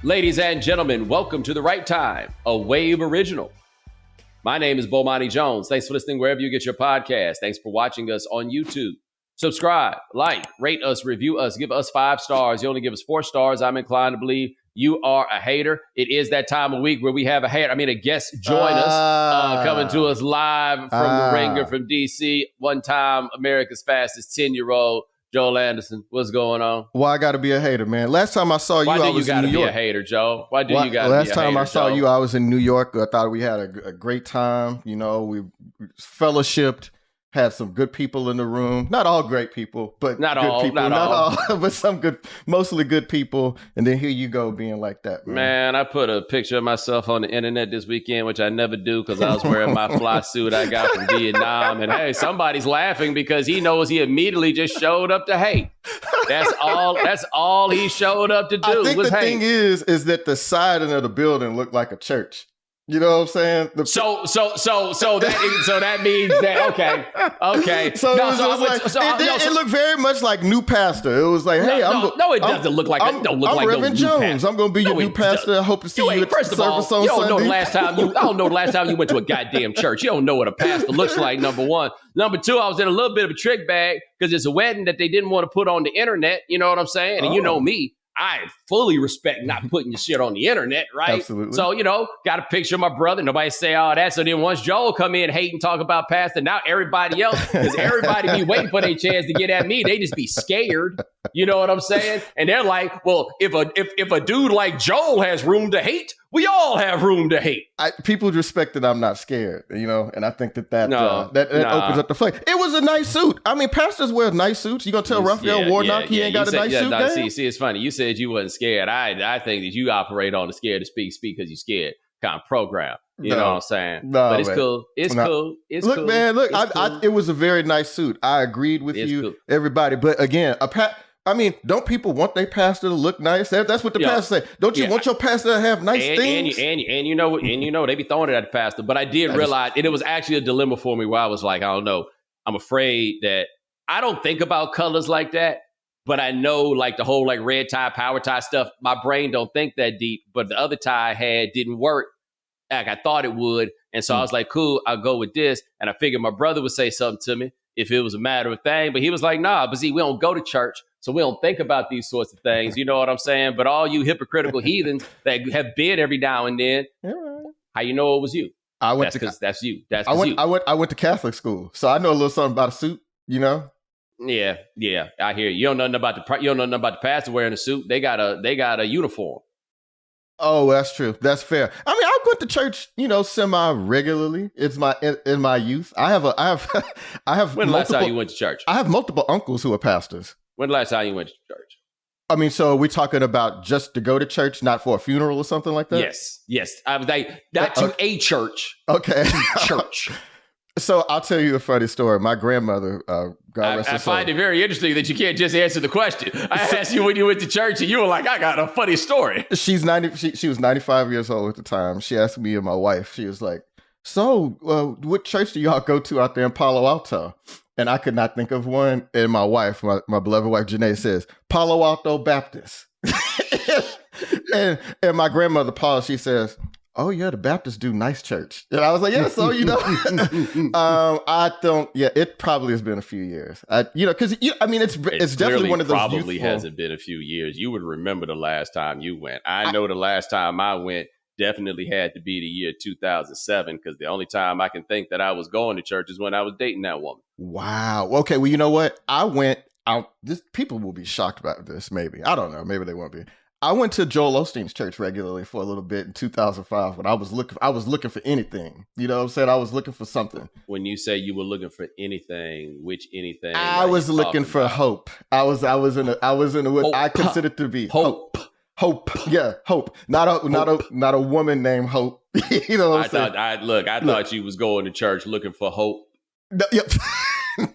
Ladies and gentlemen, welcome to The Right Time, a Wave original. My name is Bomani Jones. Thanks for listening wherever you get your podcast. Thanks for watching us on YouTube. Subscribe, like, rate us, review us, give us 5 stars. You only give us 4 stars. I'm inclined to believe you are a hater. It is that time of week where we have a guest join us, coming to us live from the Ringer from DC. One time, America's fastest 10-year-old. Joel Anderson, what's going on? Why I got to be a hater, man? Last time I saw you, I was in New York. Why do you got to be a hater, Joe? Why do you got to be a hater, Last time I saw you, I was in New York. I thought we had a great time. You know, we fellowshipped, had some good people in the room. Not all great people, but not good all, people. Not all, but some good, mostly good people. And then here you go being like that, man. I put a picture of myself on the internet this weekend, which I never do because I was wearing my fly suit I got from Vietnam. And hey, somebody's laughing because he knows he immediately just showed up to hate. That's all he showed up to do. I think the thing is that the siding of the building looked like a church. You know what I'm saying? So that means that okay. So it looked very much like new pastor. It was like, hey, it doesn't look like that. Don't look like Reverend Jones. I'm going to be your new pastor. I hope to see you at the service on Sunday. I don't know the last time you went to a goddamn church. You don't know what a pastor looks like. Number one. Number two, I was in a little bit of a trick bag because it's a wedding that they didn't want to put on the internet. You know what I'm saying? And you know me. I fully respect not putting your shit on the internet, right? Absolutely. So, got a picture of my brother. Nobody say all that. So then once Joel come in, hate and talk about pastor, now everybody else, because everybody be waiting for their chance to get at me. They just be scared. You know what I'm saying? And they're like, well, if a dude like Joel has room to hate, we all have room to hate. People respect that I'm not scared, and I think that opens up the flame. It was a nice suit. I mean, pastors wear nice suits. You gonna tell Raphael Warnock he ain't got a nice suit? See, it's funny. You said you wasn't scared. I think that you operate on the scared to speak because you're scared kind of program. You know what I'm saying? No, but it's man. Cool. It's cool. It's look, cool. Man, look, cool. It was a very nice suit. I agreed with you, everybody. But again, don't people want their pastor to look nice? That's what the pastor say. Don't you want your pastor to have nice things? And you know they be throwing it at the pastor. But I did realize, and it was actually a dilemma for me where I was like, I don't know. I'm afraid that I don't think about colors like that. But I know like the whole like red tie, power tie stuff, my brain don't think that deep. But the other tie I had didn't work like I thought it would. And so I was like, cool, I'll go with this. And I figured my brother would say something to me if it was a matter of thing. But he was like, nah, but see, we don't go to church. So we don't think about these sorts of things. You know what I'm saying? But all you hypocritical heathens that have been every now and then, how you know it was you? That's you. I went to Catholic school. So I know a little something about a suit, Yeah, I hear you. You don't know nothing about the pastor wearing a suit. They got a uniform. Oh, that's true. That's fair. I mean, I went to church, semi regularly. It's in my youth. I have. When the last time you went to church? I have multiple uncles who are pastors. When the last time you went to church? I mean, so we're talking about just to go to church, not for a funeral or something like that? Yes. I was like, not to a church. Okay. Church. So I'll tell you a funny story. My grandmother, God rest her soul. I find it very interesting that you can't just answer the question. I asked you when you went to church and you were like, I got a funny story. She's 90. She was 95 years old at the time. She asked me and my wife, she was like, so what church do y'all go to out there in Palo Alto? And I could not think of one. And my wife, my beloved wife, Janae, says, Palo Alto Baptist. and my grandmother, Paula, she says, oh, yeah, the Baptists do nice church. And I was like, yeah, so, it probably has been a few years. Because, it's definitely one of those probably hasn't been a few years. You would remember the last time you went. I know the last time I went definitely had to be the year 2007 because the only time I can think that I was going to church is when I was dating that woman. Wow. Okay, well, you know what? I went out. People will be shocked about this, maybe. I don't know. Maybe they won't be. I went to Joel Osteen's church regularly for a little bit in 2005 when I was looking for anything. You know what I'm saying? I was looking for something. When you say you were looking for anything, which anything? I was looking for hope. I was in what I considered to be hope. Hope. Yeah, hope. Not a woman named Hope. You know what I'm saying? I thought you was going to church looking for hope. No, yep.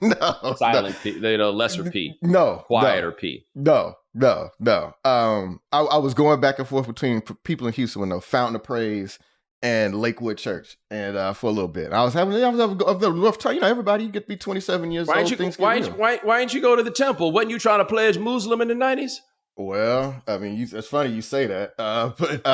No. Silent P. Lesser P. No. Quieter P. No. I was going back and forth between people in Houston, Fountain of Praise and Lakewood Church, and for a little bit. I was having a rough time. Everybody, you get to be 27 years old. Why didn't you go to the temple? Wasn't you trying to pledge Muslim in the 90s? Well, I mean, it's funny you say that, but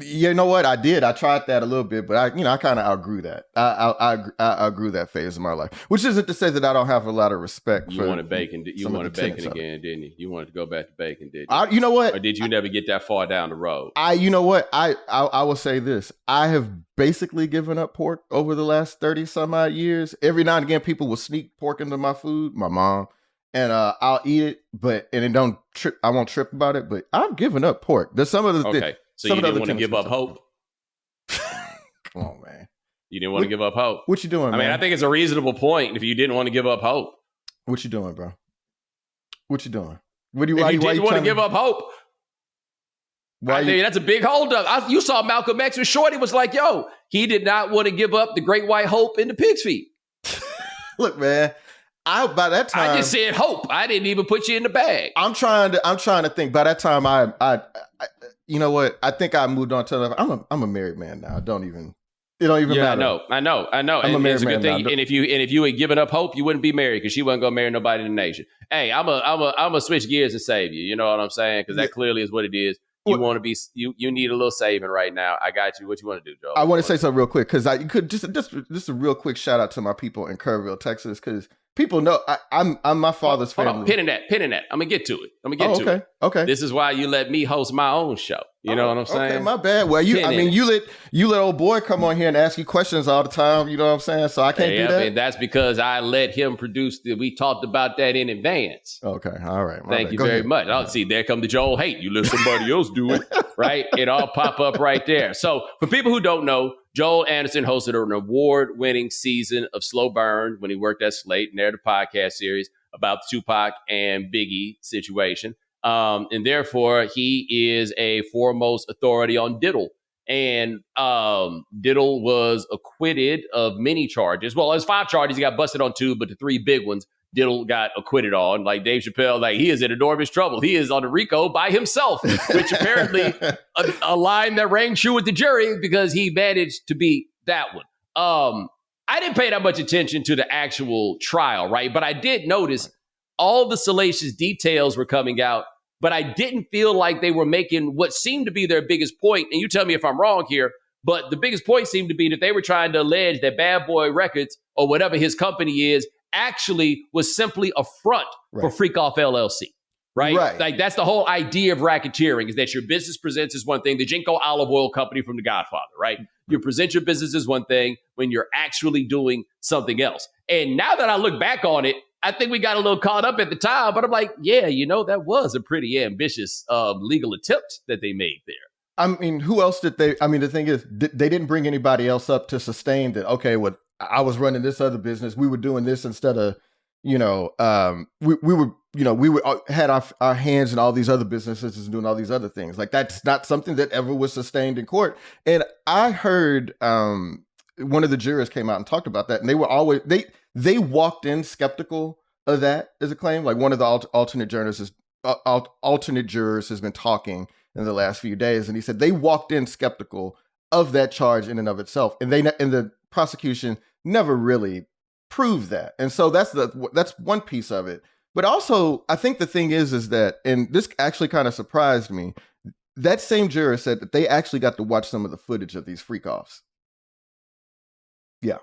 you know what? I did. I tried that a little bit, but I kind of outgrew that. I outgrew that phase of my life, which isn't to say that I don't have a lot of respect. You wanted bacon. You wanted bacon again, didn't you? You wanted to go back to bacon, did you? You know what? Or did you never get that far down the road? You know what? I will say this. I have basically given up pork over the last 30 some odd years. Every now and again, people will sneak pork into my food. My mom. And I'll eat it, and it don't trip. I won't trip about it, but I've given up pork. There's some of the okay. So you didn't want to give up hope? Come on, man. You didn't want to give up hope. What you doing, man? I mean, I think it's a reasonable point if you didn't want to give up hope. What you doing, bro? What you doing? What do you? If you didn't want to give up hope, I think that's a big holdup. You saw Malcolm X with Shorty was like, yo, he did not want to give up the great white hope in the pig's feet. Look, man. By that time, I just said hope. I didn't even put you in the bag. I'm trying to think. By that time, I you know what? I think I moved on to. I'm a married man now. It don't even matter. I know. I'm a married man thing. now. And if you had given up hope, you wouldn't be married because she wasn't gonna marry nobody in the nation. Hey, I'm a switch gears and save you. You know what I'm saying? Because that clearly is what it is. You want to be you need a little saving right now. I got you. What you want to do, Joe? I want to say something real quick because you could just a real quick shout out to my people in Kerrville, Texas, because people know I'm my father's family. Hold on, pin in that. I'm gonna get to it. Okay. This is why you let me host my own show. You know what I'm saying? Okay, my bad. Well, you let old boy come on here and ask you questions all the time. You know what I'm saying? So I can't do that. And that's because I let him produce. We talked about that in advance. Okay, all right. Thank you very much. I'll see. There come the Joel hate. You let somebody else do it, right? It all pop up right there. So for people who don't know, Joel Anderson hosted an award-winning season of Slow Burn when he worked at Slate, and they're the podcast series about the Tupac and Biggie situation. And therefore, he is a foremost authority on Diddle. And Diddle was acquitted of many charges. Well, there's 5 charges. He got busted on 2, but the 3 big ones, Diddle got acquitted on. Like Dave Chappelle, like he is in enormous trouble. He is on the RICO by himself, which apparently a line that rang true with the jury because he managed to beat that one. I didn't pay that much attention to the actual trial, right? But I did notice all the salacious details were coming out, but I didn't feel like they were making what seemed to be their biggest point. And you tell me if I'm wrong here, but the biggest point seemed to be that they were trying to allege that Bad Boy Records or whatever his company is actually was simply a front for Freak Off LLC. Right? Like that's the whole idea of racketeering is that your business presents as one thing, the Jinko olive oil company from The Godfather, right? You present your business as one thing when you're actually doing something else. And now that I look back on it, I think we got a little caught up at the time, but I'm like, yeah, that was a pretty ambitious legal attempt that they made there. I mean, who else did they? I mean, the thing is, they didn't bring anybody else up to sustain that. Okay, well, I was running this other business. We were doing this instead of, we had our hands in all these other businesses and doing all these other things. Like that's not something that ever was sustained in court. And I heard one of the jurors came out and talked about that, and they were always they walked in skeptical of that as a claim. Like one of the alternate jurors has been talking in the last few days, and he said they walked in skeptical of that charge in and of itself, and the prosecution never really proved that. And so that's one piece of it. But also, I think the thing is that, and this actually kind of surprised me, that same juror said that they actually got to watch some of the footage of these freak-offs. Yeah.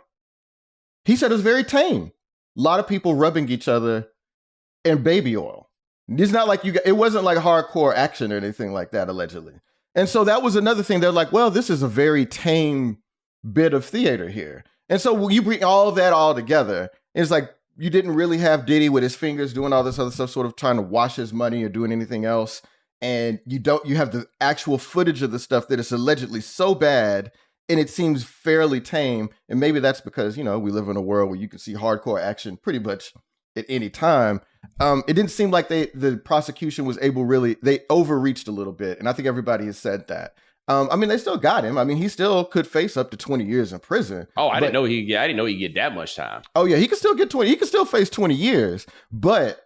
He said it was very tame. A lot of people rubbing each other in baby oil. It's not like it wasn't like hardcore action or anything like that, allegedly. And so that was another thing. They're like, well, this is a very tame bit of theater here. And so you bring all that all together, it's like you didn't really have Diddy with his fingers doing all this other stuff, sort of trying to wash his money or doing anything else. And you have the actual footage of the stuff that is allegedly so bad, and it seems fairly tame. And maybe that's because, we live in a world where you can see hardcore action pretty much at any time. It didn't seem like the prosecution was they overreached a little bit. And I think everybody has said that. They still got him. I mean, he still could face up to 20 years in prison. Oh, I didn't know he'd get that much time. Oh yeah, he could still get 20. He could still face 20 years. But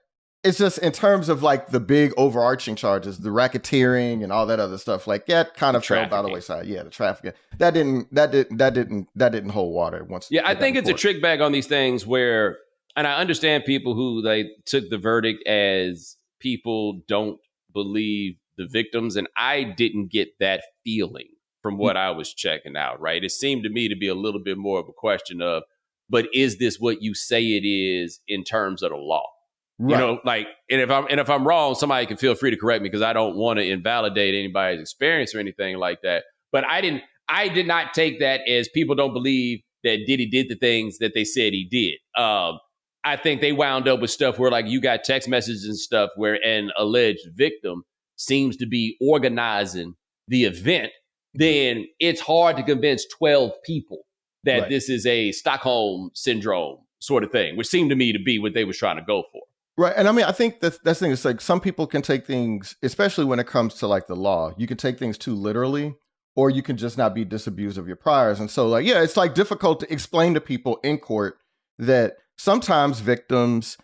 it's just in terms of like the big overarching charges, the racketeering and all that other stuff, like that kind of fell by the wayside. Yeah, the trafficking. That didn't hold water once. Yeah, I think it's a trick bag on these things and I understand people who took the verdict as people don't believe the victims. And I didn't get that feeling from what I was checking out, right? It seemed to me to be a little bit more of a question of, but is this what you say it is in terms of the law? Right. You know, like, and if I'm wrong, somebody can feel free to correct me because I don't want to invalidate anybody's experience or anything like that. But I did not take that as people don't believe that Diddy did the things that they said he did. I think they wound up with stuff where, like, you got text messages and stuff where an alleged victim seems to be organizing the event. Then it's hard to convince 12 people that this is a Stockholm syndrome sort of thing, which seemed to me to be what they was trying to go for. Right. And I mean, I think that's the thing. It's like some people can take things, especially when it comes to like the law, you can take things too literally, or you can just not be disabused of your priors. And so, like, yeah, it's like difficult to explain to people in court that sometimes victims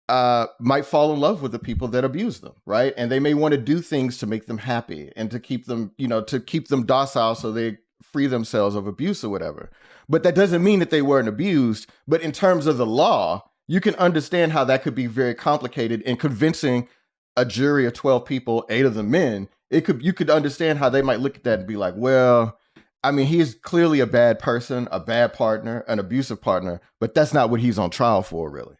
might fall in love with the people that abuse them, right? And they may want to do things to make them happy and to keep them, you know, to keep them docile so they free themselves of abuse or whatever. But that doesn't mean that they weren't abused. But in terms of the law, you can understand how that could be very complicated in convincing a jury of 12 people, 8 of them men. You could understand how they might look at that and be like, well, I mean, he is clearly a bad person, a bad partner, an abusive partner, but that's not what he's on trial for, really.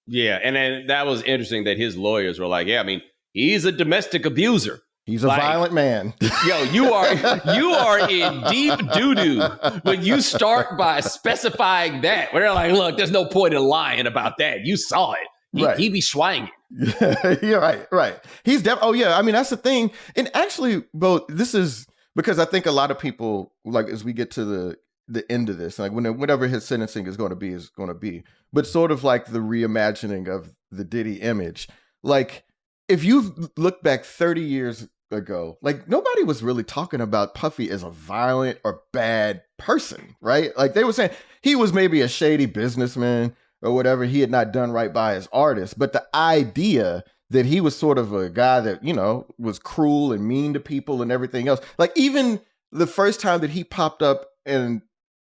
Yeah, and then that was interesting that his lawyers were like, yeah, I mean, he's a domestic abuser. He's a violent man. Yo, you are in deep doo-doo when you start by specifying that. Where they're like, look, there's no point in lying about that. You saw it. He be swanging. Yeah, right. He's oh yeah. I mean, that's the thing. And actually, Bo, this is because I think a lot of people, like, as we get to the end of this, like whenever his sentencing is going to be, but sort of like the reimagining of the Diddy image. Like, if you look back 30 years ago, like, nobody was really talking about Puffy as a violent or bad person, right? Like, they were saying he was maybe a shady businessman or whatever. He had not done right by his artists. But the idea that he was sort of a guy that, you know, was cruel and mean to people and everything else. Like, even the first time that he popped up in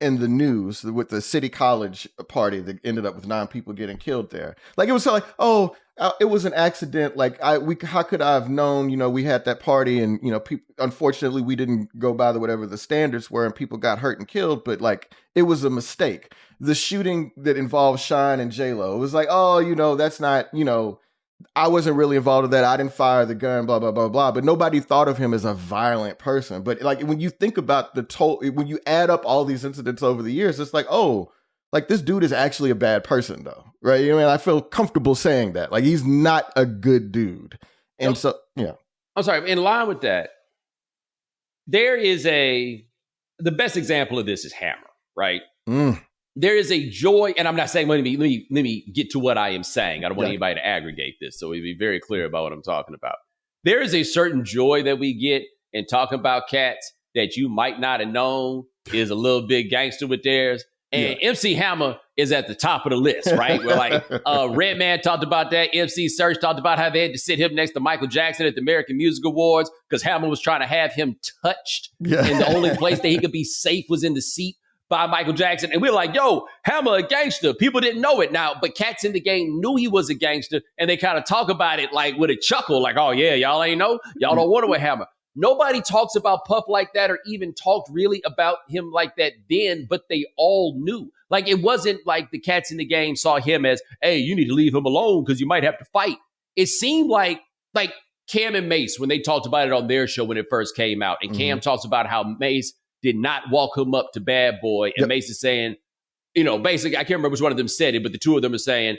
the news with the City College party that ended up with 9 people getting killed there. Like, it was so like, oh, it was an accident. Like, how could I have known, you know, we had that party and, you know, unfortunately we didn't go by whatever the standards were and people got hurt and killed, but like, it was a mistake. The shooting that involved Shine and J-Lo, it was like, oh, you know, that's not, you know, I wasn't really involved with that. I didn't fire the gun, blah, blah, blah, blah. But nobody thought of him as a violent person. But like, when you think about when you add up all these incidents over the years, it's like, oh, like, this dude is actually a bad person though. Right. You know, I feel comfortable saying that. Like, he's not a good dude. And so, yeah. I'm sorry. In line with that, there is the best example of this is Hammer, right? There is a joy, and I'm not saying, let me get to what I am saying. I don't want anybody to aggregate this, so we be very clear about what I'm talking about. There is a certain joy that we get in talking about cats that you might not have known is a little bit gangster with theirs. And MC Hammer is at the top of the list, right? Where like Redman talked about that. MC Search talked about how they had to sit him next to Michael Jackson at the American Music Awards because Hammer was trying to have him touched. Yeah. And the only place that he could be safe was in the seat by Michael Jackson. And we're like, yo, Hammer a gangster. People didn't know it now, but cats in the game knew he was a gangster. And they kind of talk about it like with a chuckle, like, oh yeah, y'all ain't know? Y'all don't want to wear Hammer. Nobody talks about Puff like that or even talked really about him like that then, but they all knew. Like, it wasn't like the cats in the game saw him as, hey, you need to leave him alone because you might have to fight. It seemed like Cam and Mace, when they talked about it on their show when it first came out, and Cam talks about how Mace did not walk him up to Bad Boy, and Mace is saying, you know, basically, I can't remember which one of them said it, but the two of them are saying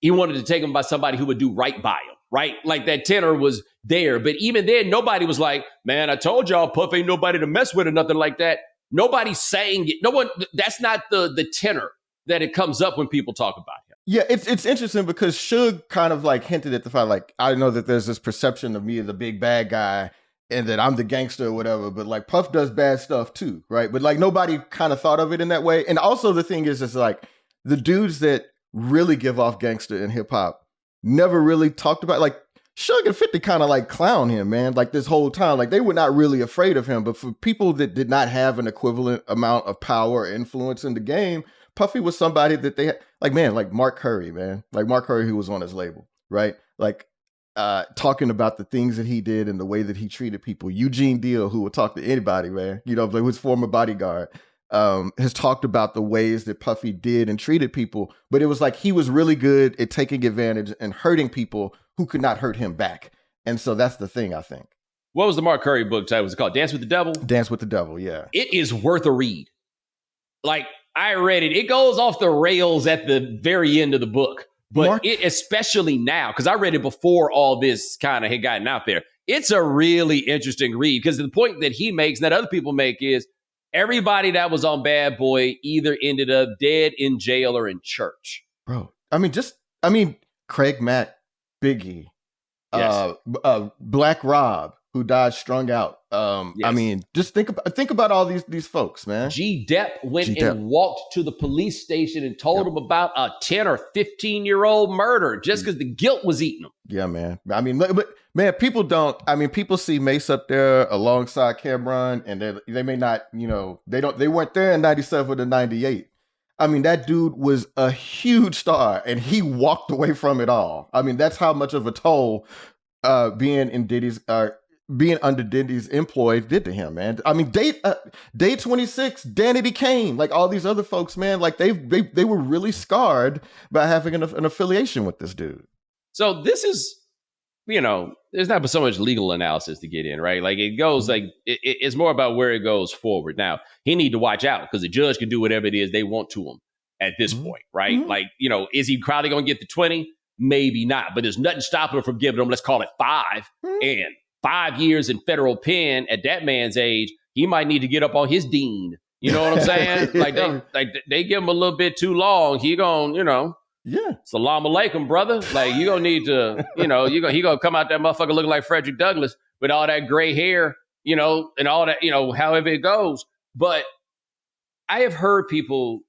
he wanted to take him by somebody who would do right by him. Right? Like, that tenor was there. But even then, nobody was like, man, I told y'all Puff ain't nobody to mess with or nothing like that. Nobody's saying it. No one, that's not the tenor that it comes up when people talk about him. Yeah, it's interesting because Suge kind of like hinted at the fact, like, I know that there's this perception of me as the big bad guy and that I'm the gangster or whatever, but like Puff does bad stuff too, right? But like nobody kind of thought of it in that way. And also the thing is like the dudes that really give off gangster in hip hop never really talked about, like, Suge and 50 kind of like clown him, man, like this whole time. Like, they were not really afraid of him. But for people that did not have an equivalent amount of power or influence in the game, Puffy was somebody that they had, like, man, like Mark Curry, man. Like Mark Curry, who was on his label, right? Like, talking about the things that he did and the way that he treated people. Eugene Deal, who would talk to anybody, man, like his former bodyguard, has talked about the ways that Puffy did and treated people. But it was like he was really good at taking advantage and hurting people who could not hurt him back. And so that's the thing, I think. What was the Mark Curry book title? Was it called Dance with the Devil? Dance with the Devil, yeah. It is worth a read. Like, I read it. It goes off the rails at the very end of the book. But especially now, because I read it before all this kind of had gotten out there. It's a really interesting read because the point that he makes and that other people make is everybody that was on Bad Boy either ended up dead, in jail, or in church. Bro, I mean, Craig Mack, Biggie, yes. Black Rob, who died strung out. Yes. I mean, just think about all these folks, man. G-Dep went and walked to the police station and told them about a 10 or 15-year-old murder just because the guilt was eating them. Yeah, man. I mean, but man, people see Mace up there alongside Cameron, and they may not, they weren't there in 97 to 98. I mean, that dude was a huge star, and he walked away from it all. I mean, that's how much of a toll being under Diddy's employ did to him, man. I mean, Day 26, Danity Kane, like all these other folks, man, like they were really scarred by having an affiliation with this dude. So this is, there's not so much legal analysis to get in, right? Like it goes like it's more about where it goes forward. Now he need to watch out because the judge can do whatever it is they want to him at this point, right? Mm-hmm. Like, is he probably going to get the 20? Maybe not, but there's nothing stopping him from giving him, let's call it 5. And 5 years in federal pen at that man's age, he might need to get up on his dean. You know what I'm saying? They give him a little bit too long. He gonna, yeah. Salam alaikum, brother. Like you gonna need to, he gonna come out that motherfucker looking like Frederick Douglass with all that gray hair, and all that, however it goes. But I have heard people.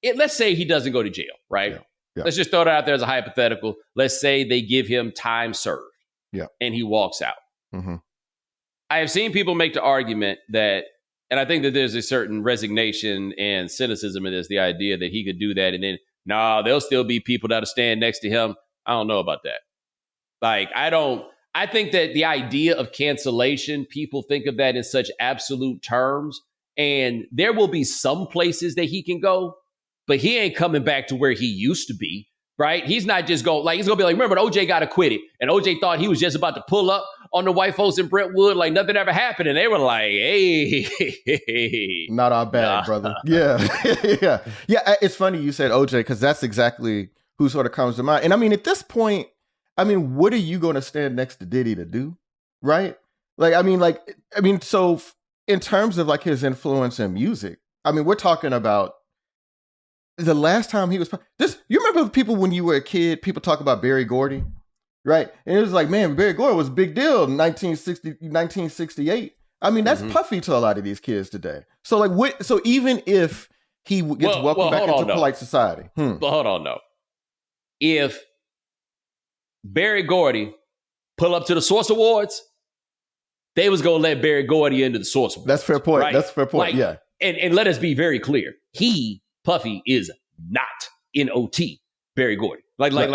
Let's say he doesn't go to jail, right? Yeah. Let's just throw that out there as a hypothetical. Let's say they give him time served. Yeah. And he walks out. Mm-hmm. I have seen people make the argument that, and I think that there's a certain resignation and cynicism in this, the idea that he could do that. And then, there'll still be people that'll stand next to him. I don't know about that. I think that the idea of cancellation, people think of that in such absolute terms. And there will be some places that he can go, but he ain't coming back to where he used to be. Right? He's not just going, he's going to be like, remember, OJ got acquitted. And OJ thought he was just about to pull up on the white folks in Brentwood like nothing ever happened. And they were like, hey. Not our bad, brother. Yeah. Yeah. It's funny you said OJ because that's exactly who sort of comes to mind. And I mean, at this point, what are you going to stand next to Diddy to do? Right? So in terms of like his influence in music, we're talking about the last time he was you remember people when you were a kid, people talk about Berry Gordy, right? And it was like, man, Berry Gordy was a big deal in 1968. That's Puffy to a lot of these kids today. So so even if he gets welcomed back into polite society. But hold on, though. If Berry Gordy pull up to the Source Awards, they was going to let Berry Gordy into the Source Awards. That's fair point. Right? That's fair point, yeah. And let us be very clear. Puffy is not in OT Berry Gordy. Let's get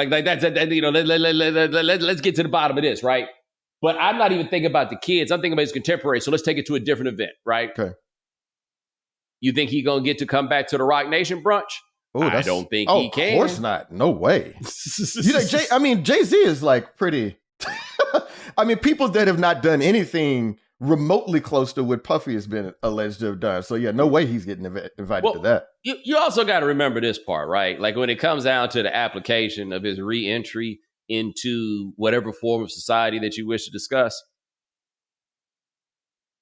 to the bottom of this, right? But I'm not even thinking about the kids. I'm thinking about his contemporaries. So let's take it to a different event, right? Okay. You think he's going to get to come back to the Rock Nation brunch? I don't think he can. Of course not. No way. Jay-Z is like pretty... people that have not done anything remotely close to what Puffy has been alleged to have done. So yeah, no way he's getting invited to that. You also got to remember this part, right? Like when it comes down to the application of his re-entry into whatever form of society that you wish to discuss,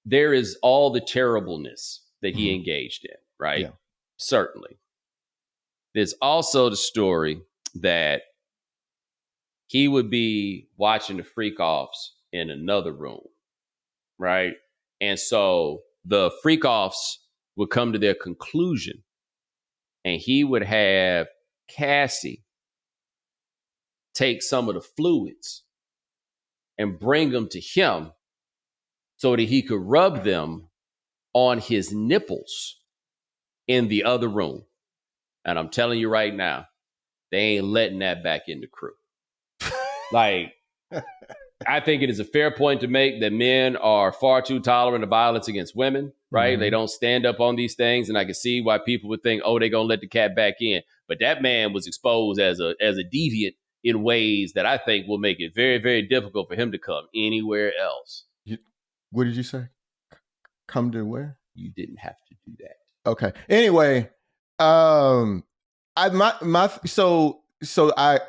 there is all the terribleness that he engaged in, right? Yeah. Certainly. There's also the story that he would be watching the freak-offs in another room. Right. And so the freak-offs would come to their conclusion and he would have Cassie take some of the fluids and bring them to him so that he could rub them on his nipples in the other room. And I'm telling you right now, they ain't letting that back in the crew. Like, I think it is a fair point to make that men are far too tolerant of violence against women, right? They don't stand up on these things. And I can see why people would think, oh, they're going to let the cat back in. But that man was exposed as a deviant in ways that I think will make it very, very difficult for him to come anywhere else. What did you say? Come to where? You didn't have to do that. Okay. Anyway, I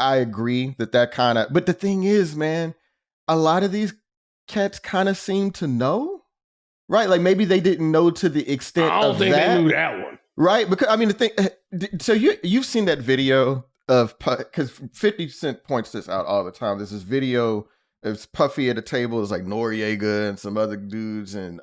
agree that kind of, but the thing is, man, a lot of these cats kind of seem to know, right? Like maybe they didn't know to the extent I don't think they knew that one. Right? Because I mean, the thing, so you've seen that video of, because 50 Cent points this out all the time. There's this video, it's Puffy at a table, it's like Noriega and some other dudes, and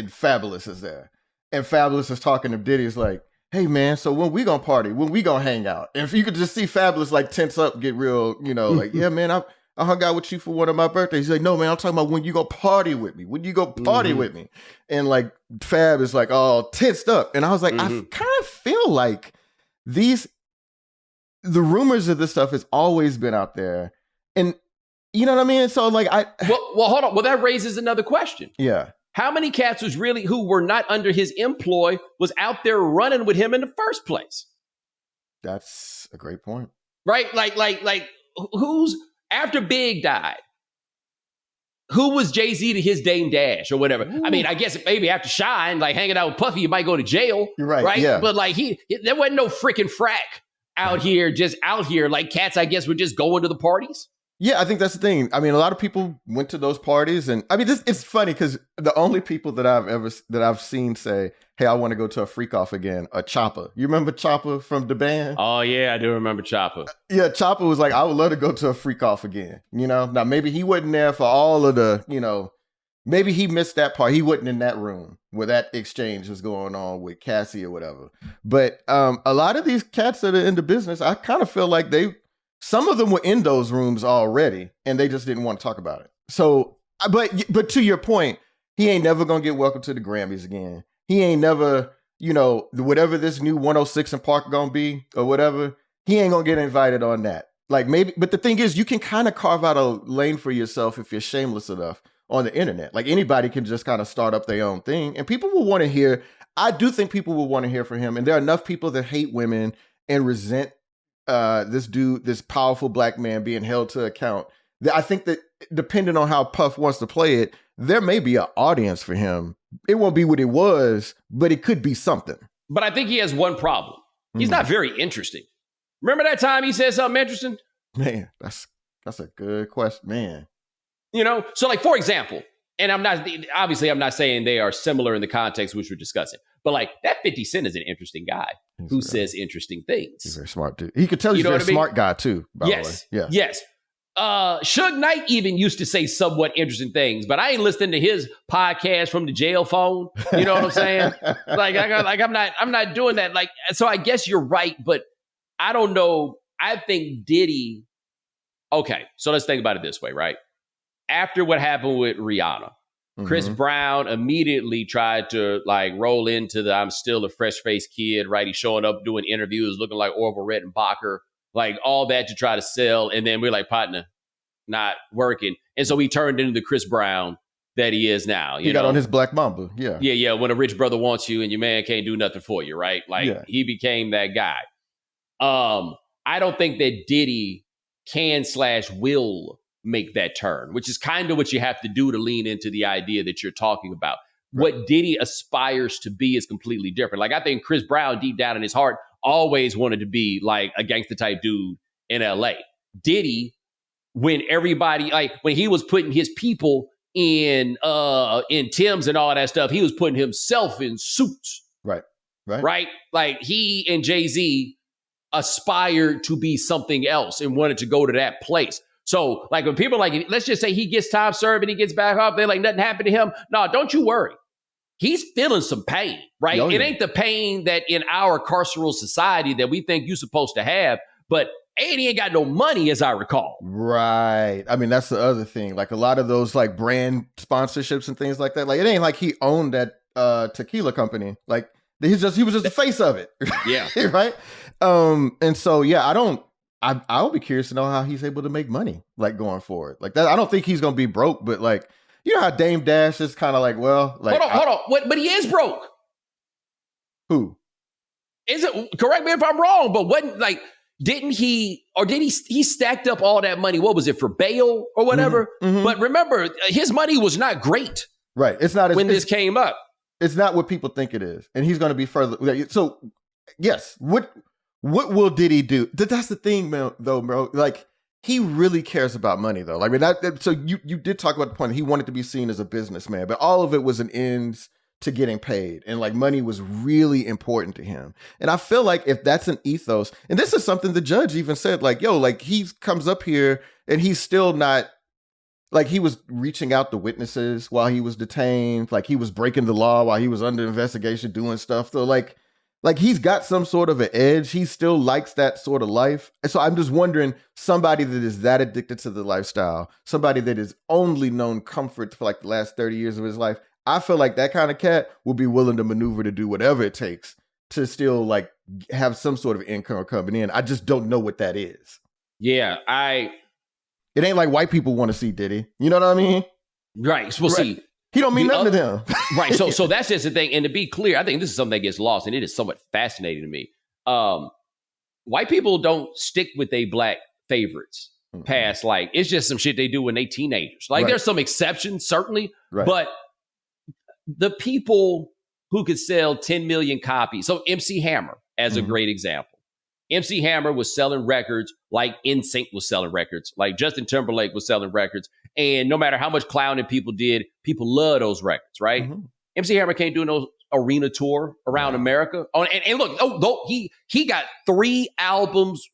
Fabulous is there. And Fabulous is talking to Diddy, is like, hey man, so when we gonna party? When we gonna hang out? And if you could just see Fabulous like tense up, get real, like, yeah man, I hung out with you for one of my birthdays. He's like, no man, I'm talking about when you go party with me. When you go party with me. And like Fab is like all tensed up. And I was like, I kind of feel like the rumors of this stuff has always been out there. And you know what I mean? So like well, hold on. Well, that raises another question. Yeah. How many cats who were not under his employ was out there running with him in the first place? That's a great point. Right? Like who's, after Big died, who was Jay-Z to his Dame Dash or whatever? Ooh. I mean, I guess maybe after Shine, like hanging out with Puffy, you might go to jail. You're right? Yeah. But like there wasn't no freaking frack out here, like cats, I guess, were just going to the parties. Yeah, I think that's the thing. I mean, a lot of people went to those parties, and I mean, it's funny because the only people that I've seen say, "Hey, I want to go to a freak off again," are Chopper. You remember Chopper from the band? Oh yeah, I do remember Chopper. Yeah, Chopper was like, "I would love to go to a freak off again." Now maybe he wasn't there for all of the, maybe he missed that part. He wasn't in that room where that exchange was going on with Cassie or whatever. But a lot of these cats that are in the business, I kind of feel like some of them were in those rooms already, and they just didn't want to talk about it. So, but to your point, he ain't never gonna get welcome to the Grammys again. He ain't never, whatever this new 106 in Park gonna be or whatever, he ain't gonna get invited on that. Like maybe, but the thing is, you can kind of carve out a lane for yourself if you're shameless enough on the internet. Like anybody can just kind of start up their own thing, and people will want to hear. I do think people will want to hear from him, and there are enough people that hate women and resent this powerful black man being held to account. I think that depending on how Puff wants to play it, there may be an audience for him. It won't be what it was, but it could be something. But I think he has one problem. He's not very interesting. Remember that time he said something interesting? Man, that's a good question, man. So like, for example, and I'm not saying they are similar in the context which we're discussing, but like that 50 Cent is an interesting guy who says interesting things. He's a very smart dude. He could tell he's a very smart guy too, by the way. Yeah. Yes. Suge Knight even used to say somewhat interesting things, but I ain't listening to his podcast from the jail phone. You know what I'm saying? I'm not doing that. Like, so I guess you're right, but I don't know. I think Diddy. Okay, so let's think about it this way, right? After what happened with Rihanna, Chris Brown immediately tried to like roll into the I'm still a fresh-faced kid, right? He's showing up doing interviews looking like Orville Redenbacher, like all that to try to sell. And then we're like, partner, not working. And so he turned into the Chris Brown that he is now. He got on his Black Mamba. Yeah. Yeah. When a rich brother wants you and your man can't do nothing for you, right? Like he became that guy. I don't think that Diddy can/will make that turn, which is kind of what you have to do to lean into the idea that you're talking about. Right. What Diddy aspires to be is completely different. Like I think Chris Brown, deep down in his heart, always wanted to be like a gangster type dude in LA. Diddy, when everybody, like when he was putting his people in Timbs and all that stuff, he was putting himself in suits. Right. Like he and Jay-Z aspired to be something else and wanted to go to that place. So like when people like, let's just say he gets time served and he gets back off, they're like, nothing happened to him. No, don't you worry. He's feeling some pain, right? It ain't the pain that in our carceral society that we think you're supposed to have, but he ain't got no money, as I recall. Right. I mean, that's the other thing. Like a lot of those like brand sponsorships and things like that. Like it ain't like he owned that tequila company. Like he was just the face of it. Yeah. Right. And so, yeah, I'll be curious to know how he's able to make money, like, going forward. Like that, I don't think he's gonna be broke, but like, you know how Dame Dash is kind of like, well, like, hold on. What? But he is broke. Who? Is it? Correct me if I'm wrong, but wasn't like, didn't he, or did he stacked up all that money? What was it, for bail or whatever? Mm-hmm. But remember, his money was not great. Right. It's not when this came up. It's not what people think it is, and he's going to be further. So, yes, what will Diddy do? That's the thing, man. Though, bro, like, he really cares about money, though. Like, I mean, so you did talk about the point that he wanted to be seen as a businessman, but all of it was an ends to getting paid, and like, money was really important to him. And I feel like if that's an ethos, and this is something the judge even said, like, yo, like, he comes up here and he's still not. Like, he was reaching out to witnesses while he was detained. Like, he was breaking the law while he was under investigation, doing stuff. So, like he's got some sort of an edge. He still likes that sort of life. And so I'm just wondering, somebody that is that addicted to the lifestyle, somebody that has only known comfort for like the last 30 years of his life, I feel like that kind of cat will be willing to maneuver to do whatever it takes to still like have some sort of income coming in. I just don't know what that is. Yeah, It ain't like white people want to see Diddy. You know what I mean? Right. Well, see, he don't mean nothing to them. Right. So that's just the thing. And to be clear, I think this is something that gets lost, and it is somewhat fascinating to me. White people don't stick with their black favorites past, like, it's just some shit they do when they teenagers. Like, there's some exceptions, certainly, but the people who could sell 10 million copies. So MC Hammer, as a great example. MC Hammer was selling records like NSYNC was selling records, like Justin Timberlake was selling records. And no matter how much clowning people did, people love those records, right? MC Hammer can't do no arena tour around America. Oh, and look, he got three albums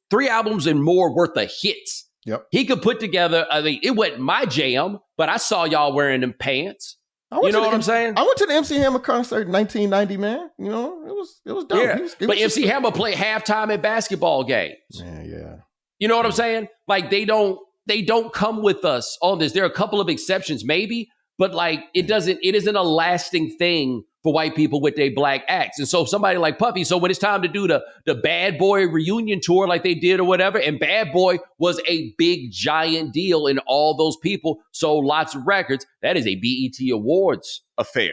and more worth of hits. Yep. He could put together, I mean, it wasn't my jam, but I saw y'all wearing them pants. You know what I'm saying? I went to the MC Hammer concert in 1990, man. You know, it was dope. Yeah. But MC Hammer played halftime at basketball games. Yeah. You know what I'm saying? Like, they don't come with us on this. There are a couple of exceptions, maybe, but like, it isn't a lasting thing for white people with their black acts. And so somebody like Puffy, so when it's time to do the Bad Boy reunion tour like they did or whatever, and Bad Boy was a big, giant deal, and all those people sold lots of records, that is a BET Awards affair.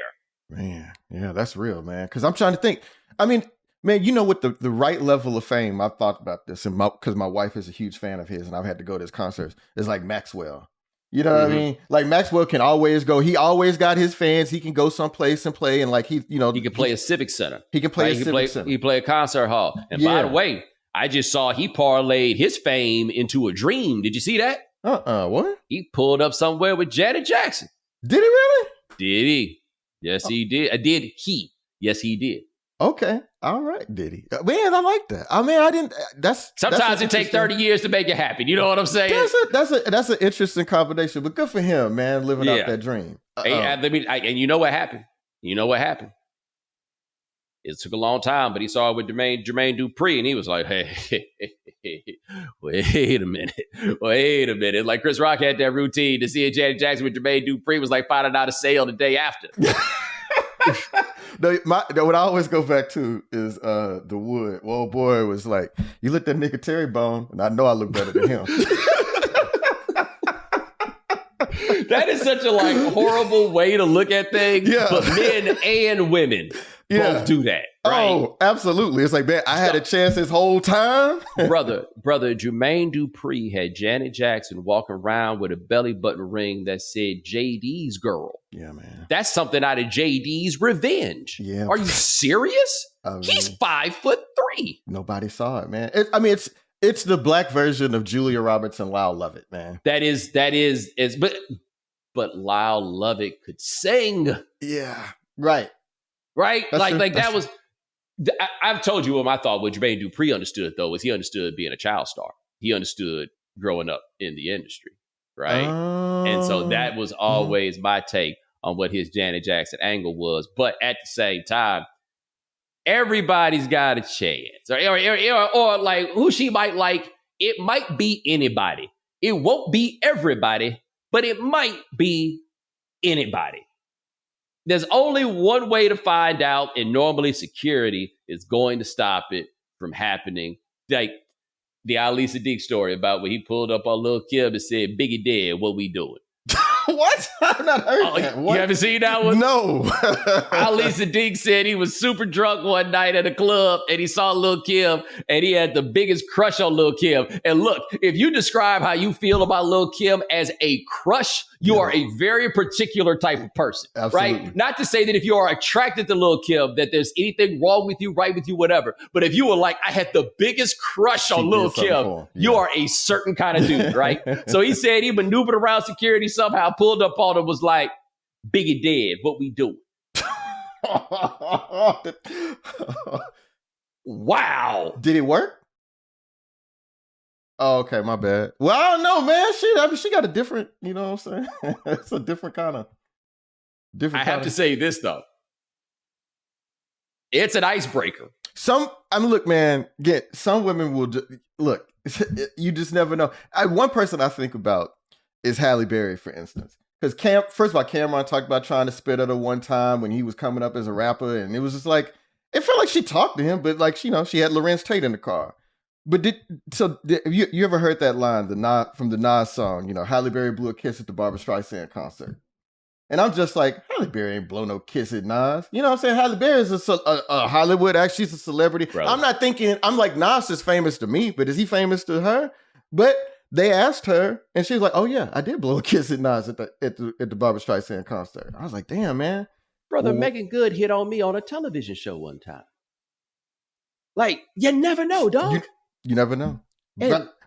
Man, yeah, that's real, man. Because I'm trying to think. I mean, man, you know, with the right level of fame, I've thought about this, and because my wife is a huge fan of his, and I've had to go to his concerts, is like Maxwell. You know what I mean? Like, Maxwell can always go. He always got his fans. He can go someplace and play. And like, he can play a civic center. He can play a civic center. He can play a concert hall. And by the way, I just saw he parlayed his fame into a dream. Did you see that? What? He pulled up somewhere with Janet Jackson. Did he really? Did he? Yes, he did. Did he? Yes, he did. Okay. All right, Diddy. Man, I like that. I mean, I didn't. Sometimes it takes 30 years to make it happen. You know what I'm saying? That's an interesting combination. But good for him, man, living out that dream. And you know what happened? It took a long time, but he saw it with Jermaine Dupri, and he was like, "Hey, wait a minute." Like, Chris Rock had that routine to see a Janet Jackson with Jermaine Dupri was like finding out a sale the day after. What I always go back to is the Wood. Well, boy, was like, you lit that nigga Terry Bone, and I know I look better than him. That is such a like horrible way to look at things. Yeah. But men and women both do that. Right? Oh, absolutely. It's like, man, I had a chance this whole time. brother, Jermaine Dupri had Janet Jackson walking around with a belly button ring that said JD's girl. Yeah, man. That's something out of JD's Revenge. Yeah. Are you serious? He's 5'3". Nobody saw it, man. It's the black version of Julia Roberts and Lyle Lovett, man. That is, but Lyle Lovett could sing. Yeah. Right. Right? I've told you what my thought with Jermaine Dupri understood, though, was he understood being a child star. He understood growing up in the industry, right? And so that was always my take on what his Janet Jackson angle was. But at the same time, everybody's got a chance. Or like, who she might like, it might be anybody. It won't be everybody, but it might be anybody. There's only one way to find out, and normally security is going to stop it from happening. Like, the Ali Sadiq story about when he pulled up on Lil Kim and said, Biggie dead, what we doing? What? I've not heard that. What? You haven't seen that one? No. Ali Sadiq said he was super drunk one night at a club and he saw Lil Kim and he had the biggest crush on Lil Kim. And look, if you describe how you feel about Lil Kim as a crush, you are a very particular type of person, Absolutely. right? Not to say that if you are attracted to Lil Kim, that there's anything wrong with you, right with you, whatever. But if you were like, I had the biggest crush on Lil Kim, you are a certain kind of dude, right? So he said he maneuvered around security somehow, pulled up on him, was like, Biggie dead, what we doing? Wow. Did it work? Oh, okay, my bad. Well, I don't know, man. She got a different, you know what I'm saying? It's a different kind of. I have to say this, though. It's an icebreaker. Look, man, some women will, look, you just never know. One person I think about is Halle Berry, for instance. Because first of all, Cameron talked about trying to spit at her one time when he was coming up as a rapper. And it was just like, it felt like she talked to him, but like, you know, she had Lorenz Tate in the car. But you ever heard that line, from the Nas song, you know, Halle Berry blew a kiss at the Barbra Streisand concert. And I'm just like, Halle Berry ain't blow no kiss at Nas. You know what I'm saying? Halle Berry is a Hollywood act. She's a celebrity. Right. I'm like, Nas is famous to me, but is he famous to her? But they asked her, and she was like, oh yeah, I did blow a kiss at Nas at the Barbra Streisand concert. I was like, damn, man. Brother, Megan Good hit on me on a television show one time. Like, you never know, dog. You never know.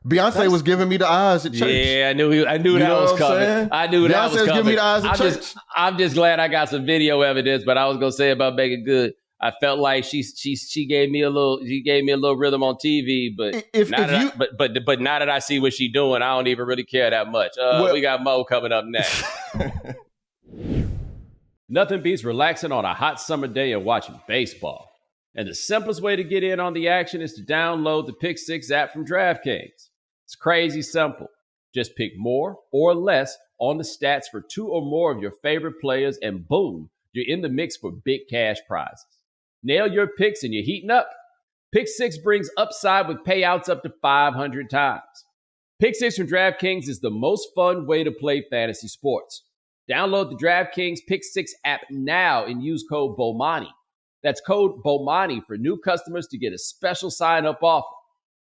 Beyonce was giving me the eyes at church. Yeah, I knew that was coming. I knew that was coming. Giving me the eyes at church. I'm just glad I got some video evidence. But I was gonna say about Megan Good, I felt like she gave me a little rhythm on TV. But but now that I see what she's doing, I don't even really care that much. We got Mo coming up next. Nothing beats relaxing on a hot summer day and watching baseball. And the simplest way to get in on the action is to download the Pick 6 app from DraftKings. It's crazy simple. Just pick more or less on the stats for two or more of your favorite players, and boom, you're in the mix for big cash prizes. Nail your picks and you're heating up. Pick 6 brings upside with payouts up to 500 times. Pick 6 from DraftKings is the most fun way to play fantasy sports. Download the DraftKings Pick 6 app now and use code Bomani. That's code Bomani for new customers to get a special sign-up offer.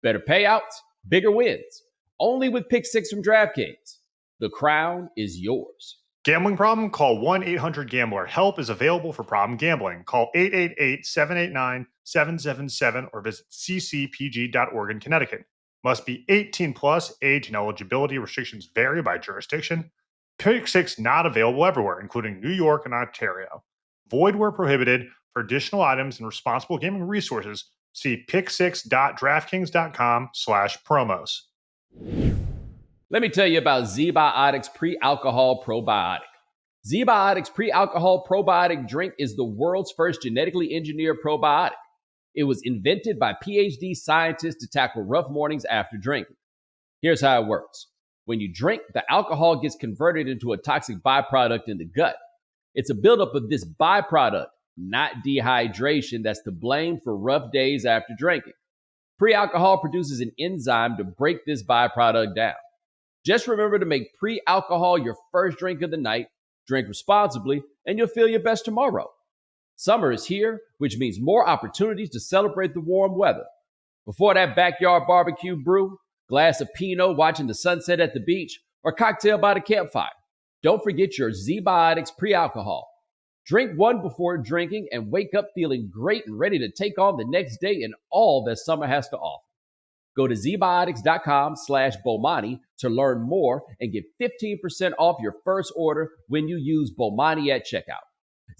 Better payouts, bigger wins. Only with Pick 6 from DraftKings. The crown is yours. Gambling problem? Call 1-800-GAMBLER. Help is available for problem gambling. Call 888-789-777 or visit ccpg.org in Connecticut. Must be 18 plus. Age and eligibility restrictions vary by jurisdiction. Pick 6 not available everywhere, including New York and Ontario. Void where prohibited. For additional items and responsible gaming resources, see pick6.draftkings.com/promos. Let me tell you about ZBiotics Pre-Alcohol Probiotic. ZBiotics Pre-Alcohol Probiotic drink is the world's first genetically engineered probiotic. It was invented by PhD scientists to tackle rough mornings after drinking. Here's how it works. When you drink, the alcohol gets converted into a toxic byproduct in the gut. It's a buildup of this byproduct, not dehydration, that's to blame for rough days after drinking. Pre-alcohol produces an enzyme to break this byproduct down. Just remember to make pre-alcohol your first drink of the night, drink responsibly, and you'll feel your best tomorrow. Summer is here, which means more opportunities to celebrate the warm weather. Before that backyard barbecue brew, glass of Pinot watching the sunset at the beach, or cocktail by the campfire, don't forget your ZBiotics Pre-Alcohol. Drink one before drinking and wake up feeling great and ready to take on the next day and all that summer has to offer. Go to zbiotics.com/Bomani to learn more and get 15% off your first order when you use Bomani at checkout.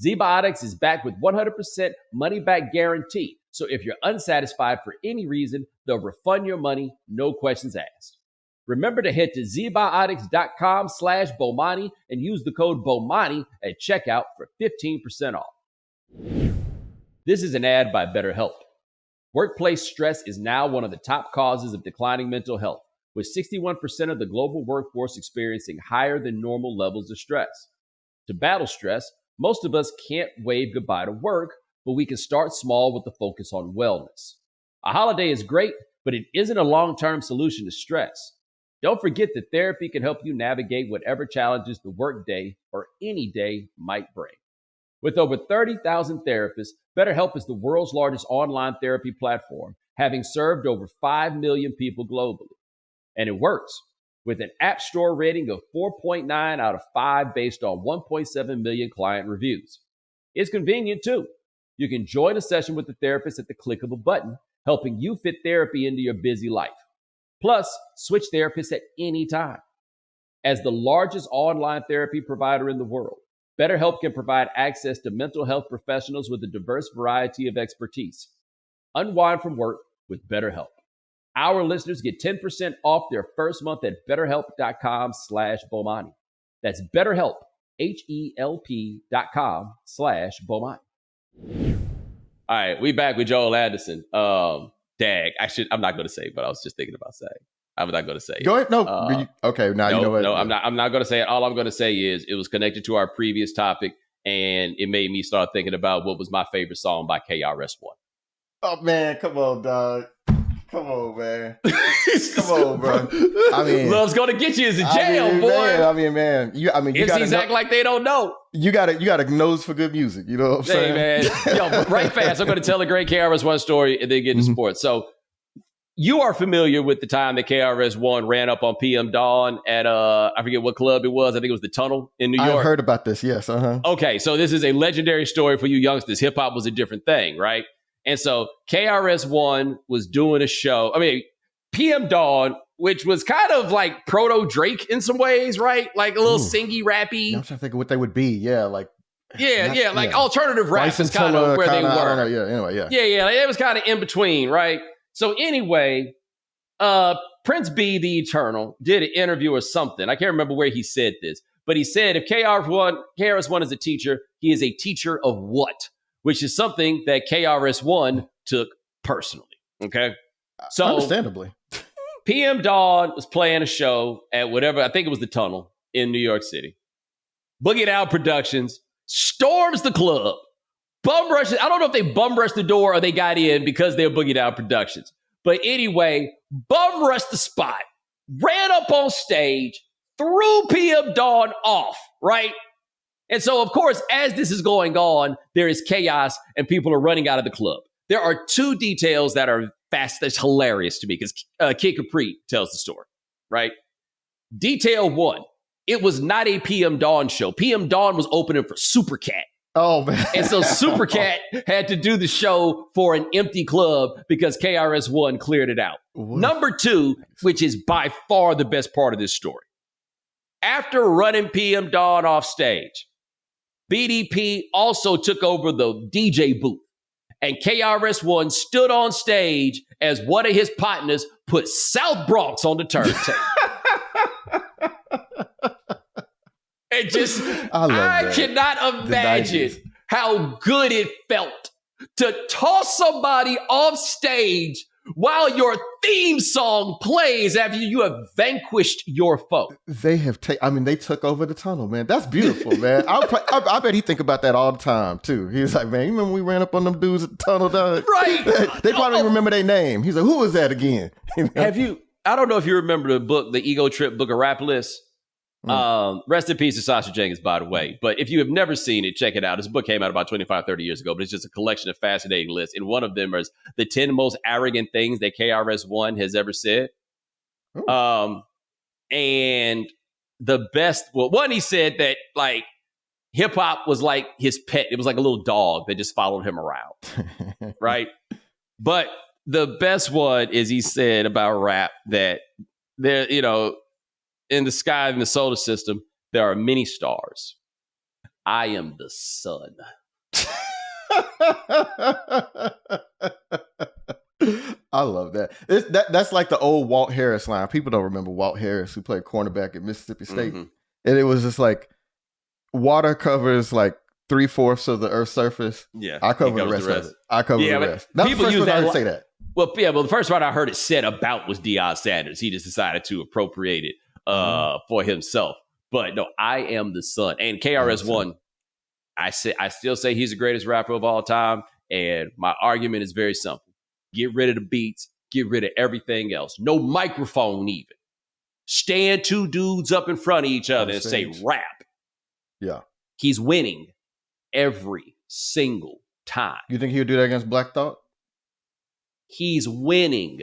ZBiotics is backed with 100% money-back guarantee. So if you're unsatisfied for any reason, they'll refund your money, no questions asked. Remember to head to zbiotics.com/Bomani and use the code Bomani at checkout for 15% off. This is an ad by BetterHelp. Workplace stress is now one of the top causes of declining mental health, with 61% of the global workforce experiencing higher than normal levels of stress. To battle stress, most of us can't wave goodbye to work, but we can start small with the focus on wellness. A holiday is great, but it isn't a long-term solution to stress. Don't forget that therapy can help you navigate whatever challenges the workday or any day might bring. With over 30,000 therapists, BetterHelp is the world's largest online therapy platform, having served over 5 million people globally. And it works, with an App Store rating of 4.9 out of 5 based on 1.7 million client reviews. It's convenient too. You can join a session with the therapist at the click of a button, helping you fit therapy into your busy life. Plus, switch therapists at any time. As the largest online therapy provider in the world, BetterHelp can provide access to mental health professionals with a diverse variety of expertise. Unwind from work with BetterHelp. Our listeners get 10% off their first month at BetterHelp.com/Bomani. That's BetterHelp, HELP.com/Bomani. All right, we back with Joel Anderson. Dag, I'm not going to say it, but I was just thinking about saying. I'm not going to say it. Go ahead. No. Okay. Now you know what? No, I'm not going to say it. All I'm going to say is it was connected to our previous topic, and it made me start thinking about what was my favorite song by KRS-One. Oh man, come on, dog. Come on, man. Come on, bro. I mean, love's going to get you into jail, boy. Man. You MCs act like they don't know. You got a nose for good music. You know what I'm saying? Hey, man. Yo, right fast. I'm going to tell a great KRS-One story and then get into sports. So, you are familiar with the time that KRS-One ran up on PM Dawn at I forget what club it was. I think it was the Tunnel in New York. I've heard about this. Yes. Okay, so this is a legendary story for you youngsters. Hip hop was a different thing, right? And so KRS-One was doing a show. I mean, PM Dawn, which was kind of like proto Drake in some ways, right? Like a little singy, rappy. I'm trying to think of what they would be. Yeah, like. Alternative rap is kind of where they were. Yeah. It was kind of in between, right? So anyway, Prince B, the Eternal, did an interview or something. I can't remember where he said this, but he said if KRS-One is a teacher, he is a teacher of what? Which is something that KRS-One took personally. Okay, so understandably, PM Dawn was playing a show at whatever, I think it was the Tunnel in New York City. Boogie Down Productions storms the club. Bum rushes. I don't know if they bum rushed the door or they got in because they were Boogie Down Productions. But anyway, bum rushed the spot, ran up on stage, threw PM Dawn off, right? And so, of course, as this is going on, there is chaos and people are running out of the club. There are two details that are that's hilarious to me because Kid Capri tells the story, right? Detail one, it was not a PM Dawn show. PM Dawn was opening for Supercat. Oh, man. And so Supercat had to do the show for an empty club because KRS-One cleared it out. What? Number two, which is by far the best part of this story. After running PM Dawn off stage, BDP also took over the DJ booth. And KRS-One stood on stage as one of his partners put South Bronx on the turntable. And just, I cannot imagine how good it felt to toss somebody off stage while your theme song plays after you have vanquished your foe. They have they took over the Tunnel, man. That's beautiful, man. I bet he think about that all the time, too. He's like, man, you remember when we ran up on them dudes at the Tunnel, dog? Right. They probably don't remember their name. He's like, who was that again? I don't know if you remember the book, the Ego Trip Book of Rap List. Rest in peace to Sasha Jenkins, by the way. But if you have never seen it, check it out. This book came out about 25, 30 years ago, but it's just a collection of fascinating lists. And one of them is the 10 most arrogant things that KRS-One has ever said. And the best, one, he said that like hip hop was like his pet. It was like a little dog that just followed him around. Right. But the best one is he said about rap that there, in the sky, in the solar system, there are many stars. I am the sun. I love that. That's like the old Walt Harris line. People don't remember Walt Harris, who played cornerback at Mississippi State. Mm-hmm. And it was just like, water covers like 3/4 of the Earth's surface. Yeah, I cover the rest of it. I cover the rest. That's people the first use that. I say that. Well, the first one I heard it said about was Deion Sanders. He just decided to appropriate it for himself. But no, I am the sun. And KRS-One, I still say he's the greatest rapper of all time. And my argument is very simple. Get rid of the beats, get rid of everything else. No microphone even. Stand two dudes up in front of each other and say rap. Yeah. He's winning every single time. You think he'll do that against Black Thought? He's winning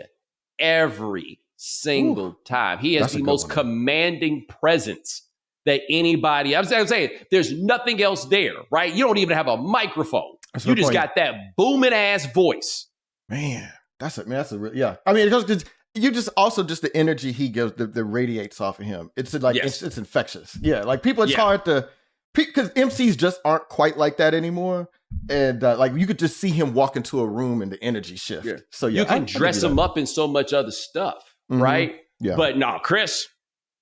every single time. He has the most commanding presence that anybody. I'm saying there's nothing else there, right? You don't even have a microphone. You just got that booming ass voice. Man, that's a yeah. I mean, you just also just the energy he gives that radiates off of him. It's like it's infectious. Yeah, like people, it's hard to because MCs just aren't quite like that anymore. And like you could just see him walk into a room and the energy shift. Yeah. So you can dress him up in so much other stuff, right? Yeah. But no, Chris,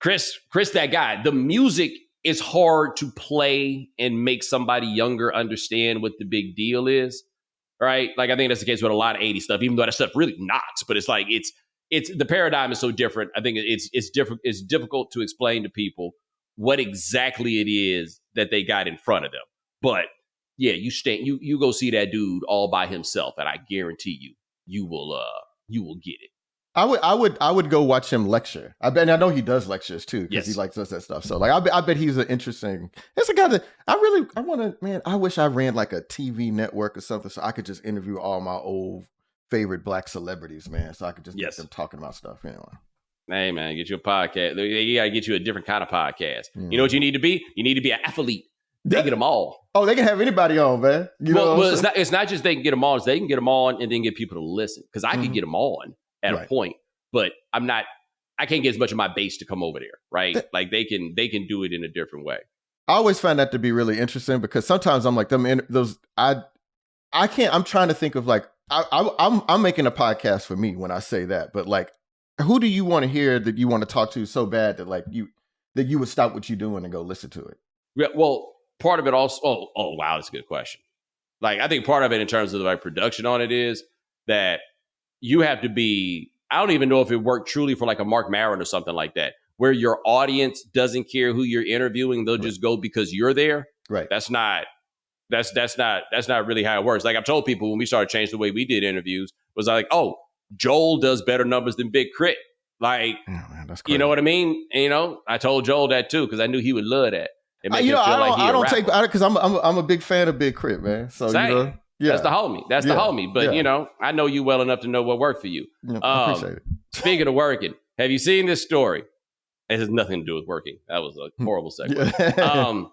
that guy. The music is hard to play and make somebody younger understand what the big deal is, right? Like I think that's the case with a lot of 80s stuff, even though that stuff really knocks. But it's like it's the paradigm is so different. I think it's different. It's difficult to explain to people what exactly it is that they got in front of them. But yeah, you go see that dude all by himself, and I guarantee you will get it. I would go watch him lecture. I know he does lectures too because he does that stuff. So like I bet he's an interesting. It's a guy that I want to. Man, I wish I ran like a TV network or something so I could just interview all my old favorite Black celebrities, man. So I could just get them talking about stuff. Anyway. Hey man, get you a podcast. You gotta get you a different kind of podcast. You know what you need to be? You need to be an athlete. They get them all. Oh, they can have anybody on, man. Well, it's not just they can get them on. It's they can get them on and then get people to listen. Because I can get them on at a point, but I can't get as much of my base to come over there, right? Like they can do it in a different way. I always find that to be really interesting because sometimes I'm like I can't. I'm trying to think of like I'm making a podcast for me when I say that, but like who do you want to hear that you want to talk to so bad that like you would stop what you're doing and go listen to it? Yeah, well. Part of it also, oh wow, that's a good question. Like, I think part of it in terms of the production on it is that you have to be, I don't even know if it worked truly for like a Mark Maron or something like that, where your audience doesn't care who you're interviewing. They'll just go because you're there. Right. That's not really how it works. Like I've told people when we started changing the way we did interviews was like, oh, Joel does better numbers than Big Crit. Like, man, that's crazy. You know what I mean? And, I told Joel that too, because I knew he would love that. I don't take because I'm a big fan of Big Crit, man. So that's the homie. That's the homie. But I know you well enough to know what worked for you. I appreciate it. Speaking of working, have you seen this story? It has nothing to do with working. That was a horrible segue.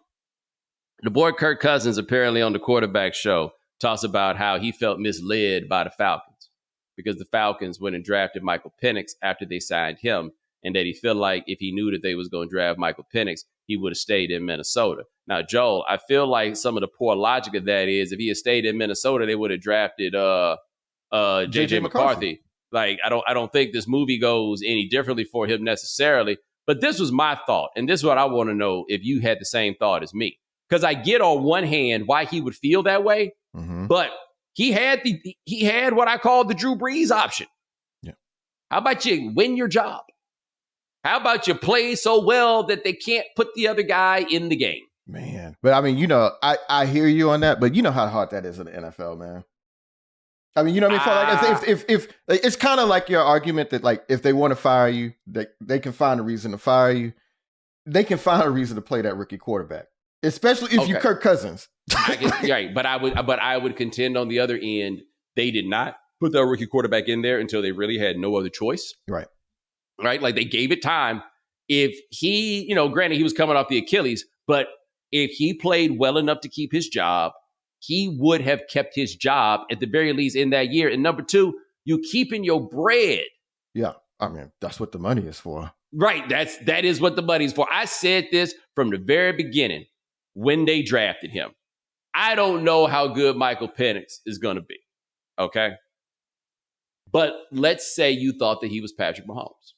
The boy Kirk Cousins apparently on the quarterback show talks about how he felt misled by the Falcons because the Falcons went and drafted Michael Penix after they signed him, and that he felt like if he knew that they was going to draft Michael Penix, he would have stayed in Minnesota. Now, Joel, I feel like some of the poor logic of that is if he had stayed in Minnesota, they would have drafted J.J. McCarthy. Like, I don't think this movie goes any differently for him necessarily. But this was my thought, and this is what I want to know if you had the same thought as me. Because I get on one hand why he would feel that way, but he had what I call the Drew Brees option. Yeah. How about you win your job? How about you play so well that they can't put the other guy in the game? Man. But I mean, I hear you on that, but you know how hard that is in the NFL, man. I mean, you know what I mean? If it's kind of like your argument that like if they want to fire you, they can find a reason to fire you. They can find a reason to play that rookie quarterback, especially if you're Kirk Cousins. Right, but I would contend on the other end, they did not put their rookie quarterback in there until they really had no other choice. Right. Right? Like they gave it time. If he, granted he was coming off the Achilles, but if he played well enough to keep his job, he would have kept his job at the very least in that year. And number two, you keeping your bread. Yeah. I mean, that's what the money is for. Right. That is what the money's for. I said this from the very beginning when they drafted him. I don't know how good Michael Penix is going to be. Okay. But let's say you thought that he was Patrick Mahomes.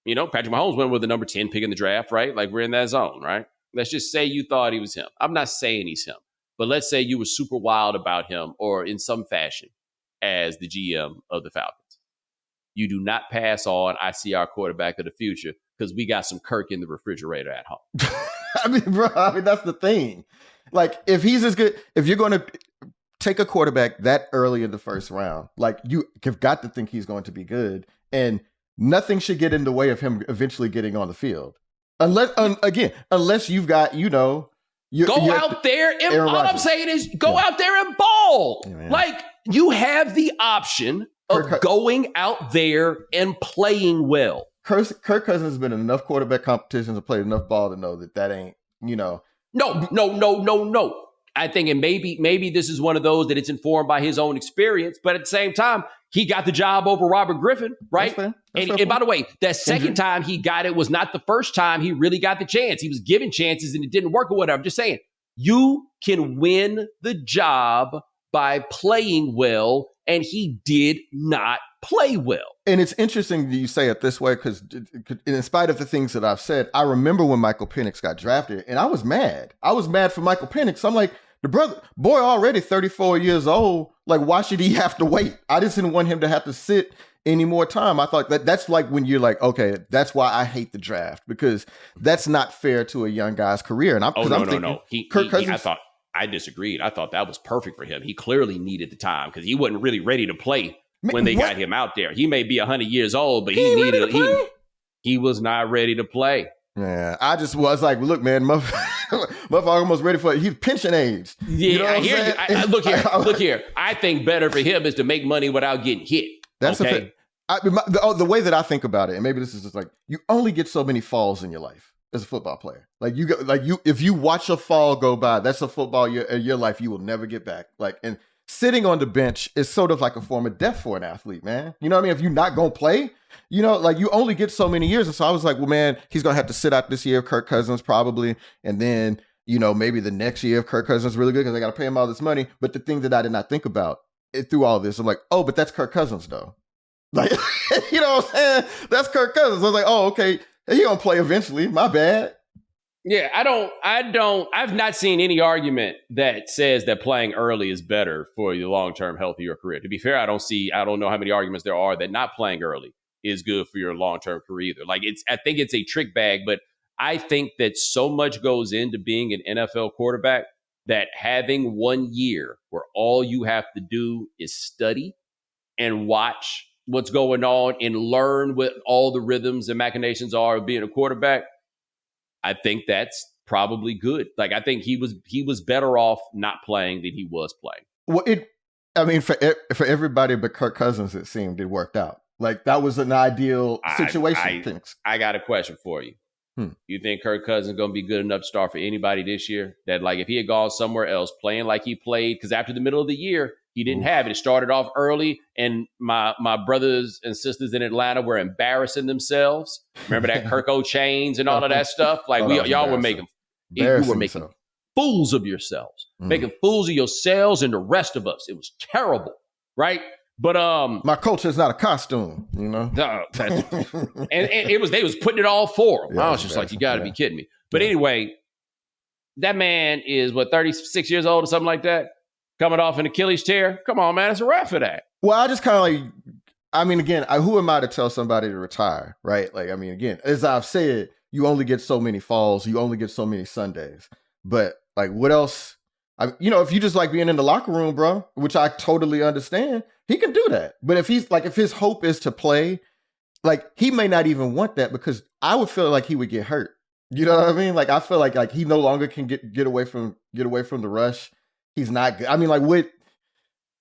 Patrick Mahomes went with the number 10 pick in the draft, right? Like we're in that zone, right? Let's just say you thought he was him. I'm not saying he's him, but let's say you were super wild about him or in some fashion as the GM of the Falcons. You do not pass on, I see our quarterback of the future because we got some Kirk in the refrigerator at home. I mean, bro, that's the thing. Like if he's as good, if you're going to take a quarterback that early in the first round. Like, you have got to think he's going to be good, and nothing should get in the way of him eventually getting on the field. Unless you've got, go out there and all I'm saying is go out there and ball. Yeah, like, you have the option of going out there and playing well. Kirk Cousins has been in enough quarterback competitions and played enough ball to know that ain't, No. I think, and maybe this is one of those that it's informed by his own experience, but at the same time, he got the job over Robert Griffin, right? And by the way, that second time he got it was not the first time he really got the chance. He was given chances and it didn't work or whatever. I'm just saying, you can win the job by playing well, and he did not play well. And it's interesting that you say it this way, because in spite of the things that I've said, I remember when Michael Penix got drafted, and I was mad. I was mad for Michael Penix. I'm like, the boy already 34 years old. Like, why should he have to wait? I just didn't want him to have to sit any more time. I thought that's like when you're like, okay, that's why I hate the draft, because that's not fair to a young guy's career. And I'm thinking, Kirk Cousins, I disagreed. I thought that was perfect for him. He clearly needed the time because he wasn't really ready to play when they got him out there. He may be 100 years old, but he was not ready to play. Yeah, I just was like, look, man, motherfucker almost ready for it. He's pension age. Yeah, you know I hear you. Look here. I think better for him is to make money without getting hit. That's okay. The way that I think about it, and maybe this is just like, you only get so many falls in your life as a football player. If you watch a fall go by, that's a football your life you will never get back. Like, and sitting on the bench is sort of like a form of death for an athlete, man. You know what I mean? If you're not going to play, you only get so many years. And so I was like, well, man, he's going to have to sit out this year of Kirk Cousins probably. And then, maybe the next year of Kirk Cousins is really good because they got to pay him all this money. But the thing that I did not think about through all this, I'm like, oh, but that's Kirk Cousins though. Like, you know what I'm saying? That's Kirk Cousins. I was like, oh, okay. He going to play eventually. My bad. Yeah, I've not seen any argument that says that playing early is better for your long-term health of your career. To be fair, I don't know how many arguments there are that not playing early is good for your long-term career either. Like, I think it's a trick bag, but I think that so much goes into being an NFL quarterback that having 1 year where all you have to do is study and watch what's going on and learn what all the rhythms and machinations are of being a quarterback, I think that's probably good. Like, I think he was better off not playing than he was playing. Well, for everybody but Kirk Cousins, it seemed it worked out. Like, that was an ideal situation. I got a question for you. You think Kirk Cousins is going to be good enough to start for anybody this year? That, like, if he had gone somewhere else playing like he played, because after the middle of the year, he didn't have it. It started off early, and my brothers and sisters in Atlanta were embarrassing themselves. Remember that Kirko chains and all of that stuff? Like, y'all were making fools of yourselves, making fools of yourselves and the rest of us. It was terrible, right? But my culture is not a costume, No, and they was putting it all for him. I was just like, you got to be kidding me. But anyway, that man is 36 years old or something like that, coming off an Achilles tear. Come on, man, it's a wrap for that. Well, I just kind of again, who am I to tell somebody to retire, right? Like, again, as I've said, you only get so many falls, you only get so many Sundays. But like, what else? If you just like being in the locker room, bro, which I totally understand, he can do that. But if his hope is to play, like, he may not even want that, because I would feel like he would get hurt. You know what I mean? Like, I feel like he no longer can get away from the rush. He's not good.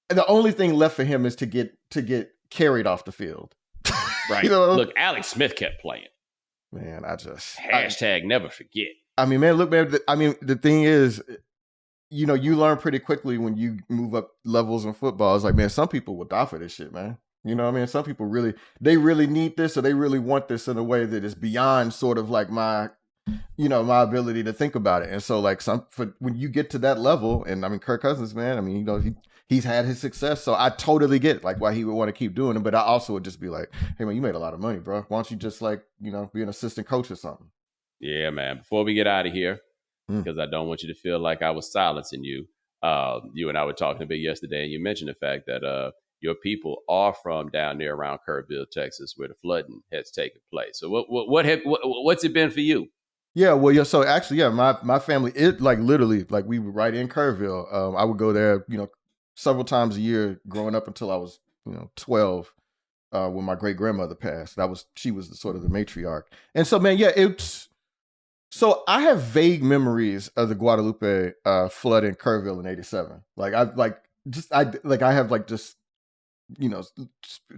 The only thing left for him is to get carried off the field. Right. Look, Alex Smith kept playing. Man, never forget. Man, look, man. The thing is, you learn pretty quickly when you move up levels in football. It's like, man, some people will die for this shit, man. You know what I mean? Some people really need this, or they really want this in a way that is beyond sort of like my ability to think about it. And so, like, when you get to that level, and Kirk Cousins, man, he's had his success. So I totally get like why he would want to keep doing it. But I also would just be like, hey, man, you made a lot of money, bro. Why don't you just be an assistant coach or something? Yeah, man. Before we get out of here, because I don't want you to feel like I was silencing you. You and I were talking a bit yesterday, and you mentioned the fact that your people are from down there around Kerrville, Texas, where the flooding has taken place. So what's it been for you? Yeah, well, so actually, my family, it like literally, like we were right in Kerrville. I would go there, several times a year growing up until I was 12. When my great grandmother passed, she was the sort of the matriarch, and so man, yeah, it's so I have vague memories of the Guadalupe flood in Kerrville in '87. Like I have like just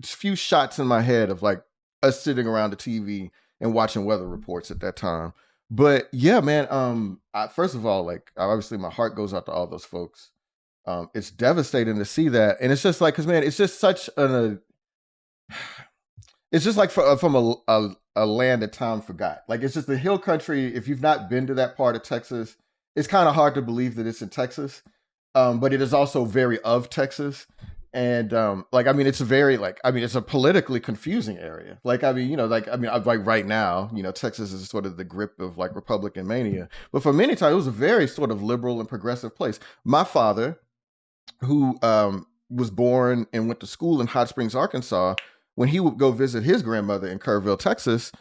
few shots in my head of like us sitting around the TV and watching weather reports at that time. But yeah, man, first of all, like obviously my heart goes out to all those folks. It's devastating to see that, and it's just like, cause man, it's just such it's just like from a land that time forgot. Like it's just the hill country. If you've not been to that part of Texas, it's kind of hard to believe that it's in Texas. But it is also very of Texas. And it's a very it's a politically confusing area. Like right now, Texas is sort of the grip of like Republican mania. But for many times, it was a very sort of liberal and progressive place. My father, who was born and went to school in Hot Springs, Arkansas, when he would go visit his grandmother in Kerrville, Texas,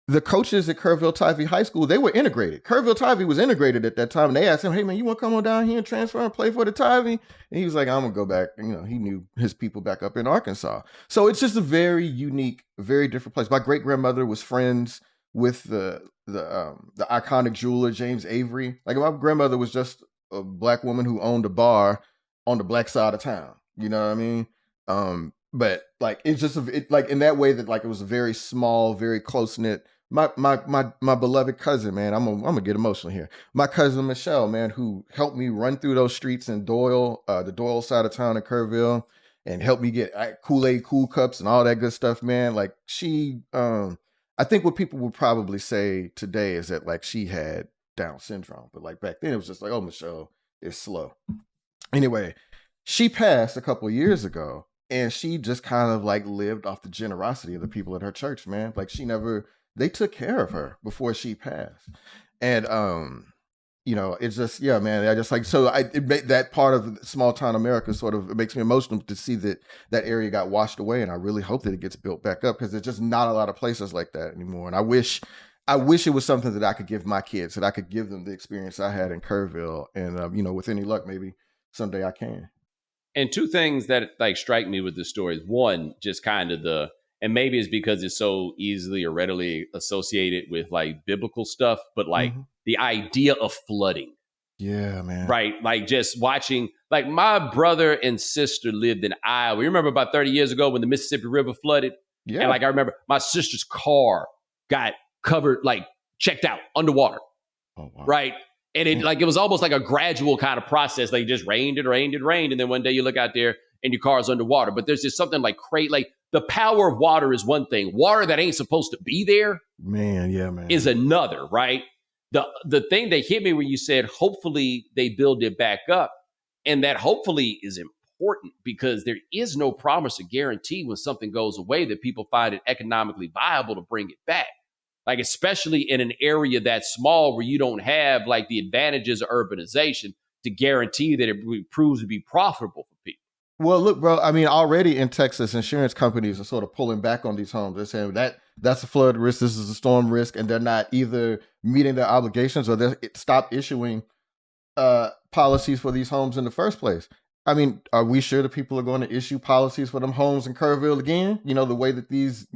the coaches at Kerrville-Tivy High School, they were integrated. Kerrville-Tivy was integrated at that time. And they asked him, hey, man, you want to come on down here and transfer and play for the Tivy? And he was like, I'm going to go back. He knew his people back up in Arkansas. So it's just a very unique, very different place. My great-grandmother was friends with the iconic jeweler, James Avery. Like my grandmother was just a black woman who owned a bar on the black side of town. You know what I mean? But like it's just like in that way that like it was a very small, very close knit. My beloved cousin, man, I'm gonna get emotional here. My cousin Michelle, man, who helped me run through those streets in Doyle, the Doyle side of town in Kerrville, and helped me get Kool-Aid cool cups and all that good stuff, man. Like she, I think what people would probably say today is that like she had Down syndrome, but like back then it was just like, oh, Michelle is slow. Anyway, she passed a couple of years ago. And she just kind of like lived off the generosity of the people at her church, man. Like they took care of her before she passed. And, it's just, yeah, man, I just like, so that part of small town America sort of, it makes me emotional to see that area got washed away. And I really hope that it gets built back up because there's just not a lot of places like that anymore. And I wish it was something that I could give my kids, that I could give them the experience I had in Kerrville. And, with any luck, maybe someday I can. And two things that like strike me with this story is one, just kind of and maybe it's because it's so easily or readily associated with like biblical stuff, but like the idea of flooding. Yeah, man. Right. Like just watching, like my brother and sister lived in Iowa. You remember about 30 years ago when the Mississippi River flooded? Yeah. And like I remember my sister's car got covered, like checked out underwater. Oh, wow. Right. And it was almost like a gradual kind of process. Like just rained. And then one day you look out there and your car's underwater. But there's just something like crazy. Like the power of water is one thing. Water that ain't supposed to be there, man, is another, right? The thing that hit me when you said, hopefully they build it back up. And that hopefully is important because there is no promise or guarantee when something goes away that people find it economically viable to bring it back. Like, especially in an area that's small where you don't have like the advantages of urbanization to guarantee that it proves to be profitable for people. Well, look, bro, I mean, already in Texas, insurance companies are sort of pulling back on these homes. They're saying that's a flood risk, this is a storm risk, and they're not either meeting their obligations or they stop issuing policies for these homes in the first place. I mean, are we sure that people are going to issue policies for them homes in Kerrville again? The way that these,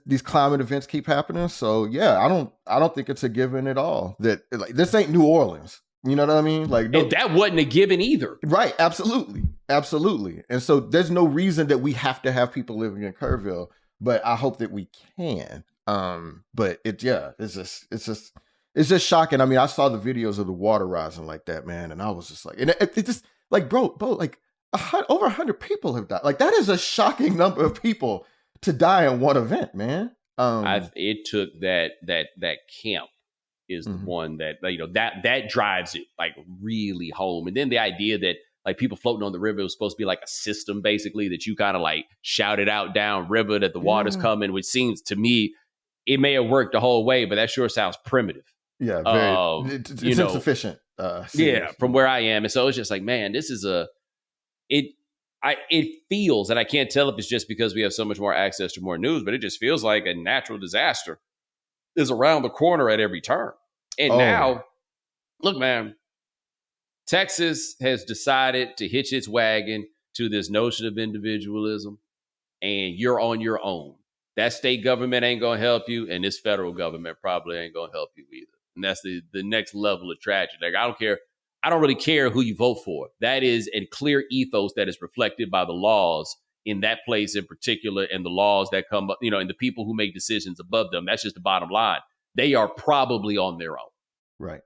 these climate events keep happening. So yeah, I don't think it's a given at all that like this ain't New Orleans. You know what I mean? Like and that wasn't a given either. Right. Absolutely. And so there's no reason that we have to have people living in Kerrville, but I hope that we can. But it's just shocking. I mean, I saw the videos of the water rising like that, man. And I was just like, and it just like, bro, like over 100 people have died. Like that is a shocking number of people to die in one event, man. It took that camp is the one that that drives it like really home. And then the idea that like people floating on the river was supposed to be like a system basically that you kind of like shouted out down river that the water's coming, which seems to me it may have worked the whole way, but that sure sounds primitive. Yeah, very. It's insufficient. From where I am, and so it's just like, man, this is it feels, and I can't tell if it's just because we have so much more access to more news, but it just feels like a natural disaster is around the corner at every turn. And now, look, man, Texas has decided to hitch its wagon to this notion of individualism, and you're on your own. That state government ain't going to help you, and this federal government probably ain't going to help you either. And that's the next level of tragedy. Like, I don't care. I don't really care who you vote for. That is a clear ethos that is reflected by the laws in that place in particular, and the laws that come up, and the people who make decisions above them. That's just the bottom line. They are probably on their own. Right.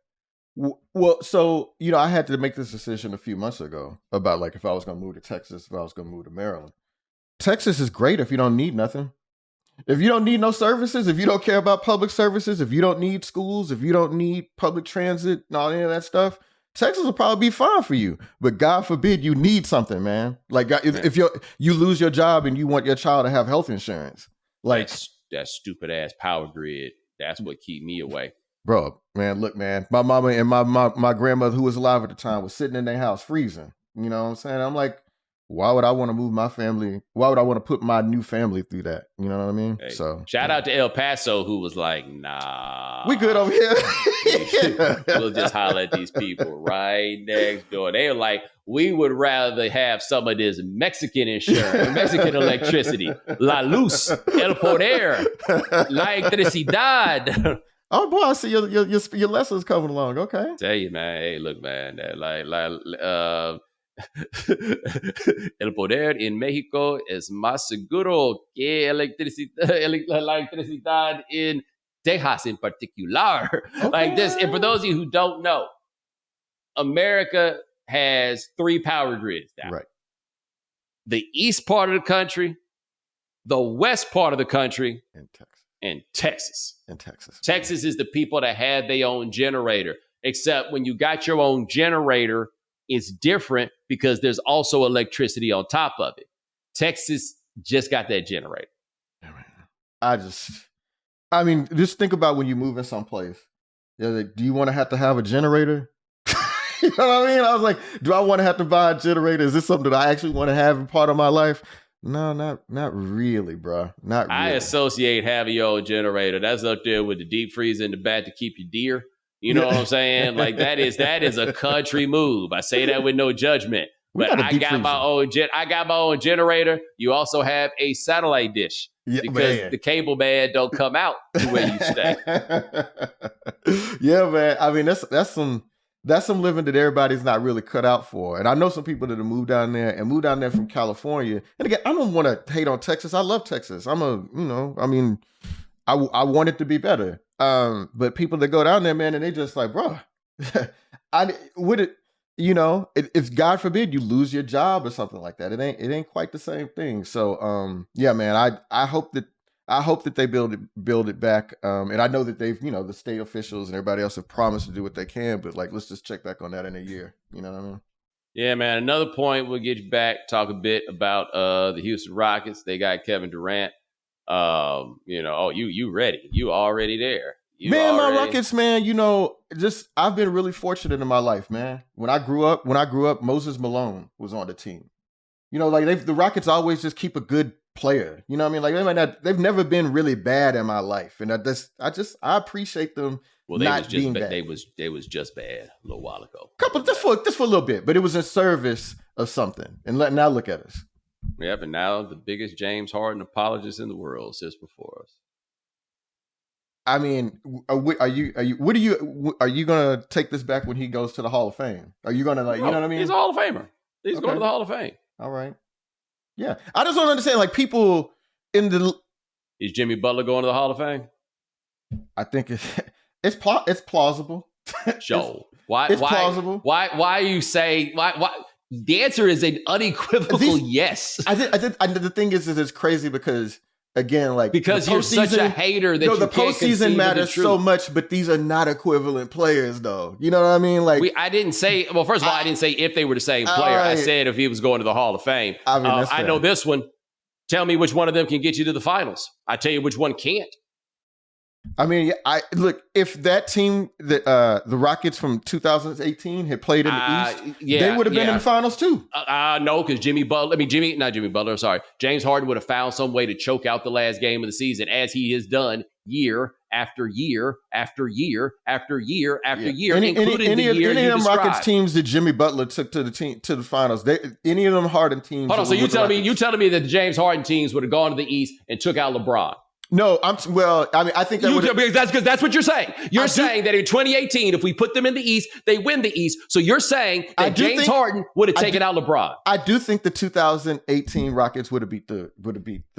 Well, so, I had to make this decision a few months ago about like if I was going to move to Texas, if I was going to move to Maryland. Texas is great if you don't need nothing. If you don't need no services, if you don't care about public services, if you don't need schools, if you don't need public transit and all any of that stuff, Texas will probably be fine for you. But God forbid you need something, man. Like if you lose your job and you want your child to have health insurance. Like that stupid ass power grid. That's what keep me away. Bro, man, look, man. My mama and my grandmother, who was alive at the time, was sitting in their house freezing. You know what I'm saying? I'm like, why would I want to move my family? Why would I want to put my new family through that? You know what I mean? Hey, so shout out to El Paso, who was like, nah. We good over here. We'll just holler at these people right next door. They were like, we would rather have some of this Mexican insurance, Mexican electricity. La luz, el poder, la electricidad. Oh boy, I see your lessons coming along. Okay. Tell you, man. Hey, look, man. El poder en México es más seguro que la electricidad en Texas in particular. Okay. Like this. And for those of you who don't know, America has 3 power grids now. Right. The east part of the country, the west part of the country, and Texas. Texas is the people that have their own generator. Except when you got your own generator, it's different because there's also electricity on top of it. Texas just got that generator. I mean, just think about when you move in someplace. Like, do you want to have a generator? You know what I mean? I was like, do I want to have to buy a generator? Is this something that I actually want to have in part of my life? No, not really, bro. Not really. I associate having your own generator. That's up there with the deep freezer in the back to keep your deer. You know what I'm saying? Like that is a country move. I say that with no judgment. But I got my own generator. You also have a satellite dish because the cable man don't come out to where you stay. Yeah, man. I mean, that's some living that everybody's not really cut out for. And I know some people that have moved down there from California. And again, I don't want to hate on Texas. I love Texas. I want it to be better. But people that go down there, man, and they just like, bro, if God forbid you lose your job or something like that, it ain't quite the same thing. So, yeah, man, I hope that they build it back. And I know that they've, the state officials and everybody else have promised to do what they can, but like, let's just check back on that in a year. You know what I mean? Yeah, man. Another point, we'll get you back, talk a bit about the Houston Rockets. They got Kevin Durant. You ready. You already there. My Rockets, man, I've been really fortunate in my life, man. When I grew up, Moses Malone was on the team. The Rockets always just keep a good player. You know what I mean? Like they've never been really bad in my life. And I appreciate them. Well, being bad. They was just bad a little while ago. Just for a little bit, but it was in service of something. And now look at us. Yep, and now the biggest James Harden apologist in the world sits before us. I mean, are you gonna take this back when he goes to the Hall of Fame? Are you gonna you know what I mean? He's a Hall of Famer. He's going to the Hall of Fame. All right. Yeah, I just don't understand. Like people is Jimmy Butler going to the Hall of Fame? I think it's plausible. Joe, why plausible? Why you say why? The answer is an unequivocal yes. I think the thing is it's crazy because. Again, because you're such a hater that the postseason matters so much, but these are not equivalent players, though. You know what I mean? I didn't say. Well, first of all, I didn't say if they were the same player. Right. I said if he was going to the Hall of Fame. I know this one. Tell me which one of them can get you to the finals. I tell you which one can't. I mean, look, if that team, the Rockets from 2018 had played in the East, they would have been in the finals too. No, because James Harden would have found some way to choke out the last game of the season, as he has done year after year after year after year after year, any including the year any you of them described. Rockets teams that Jimmy Butler took to the finals. Any of them Harden teams. Hold on, so you telling me that the James Harden teams would have gone to the East and took out LeBron? No, I think that because that's what you're saying. You're saying that in 2018, if we put them in the East, they win the East. So you're saying that James Harden would have taken out LeBron. I do think the 2018 Rockets would have beat the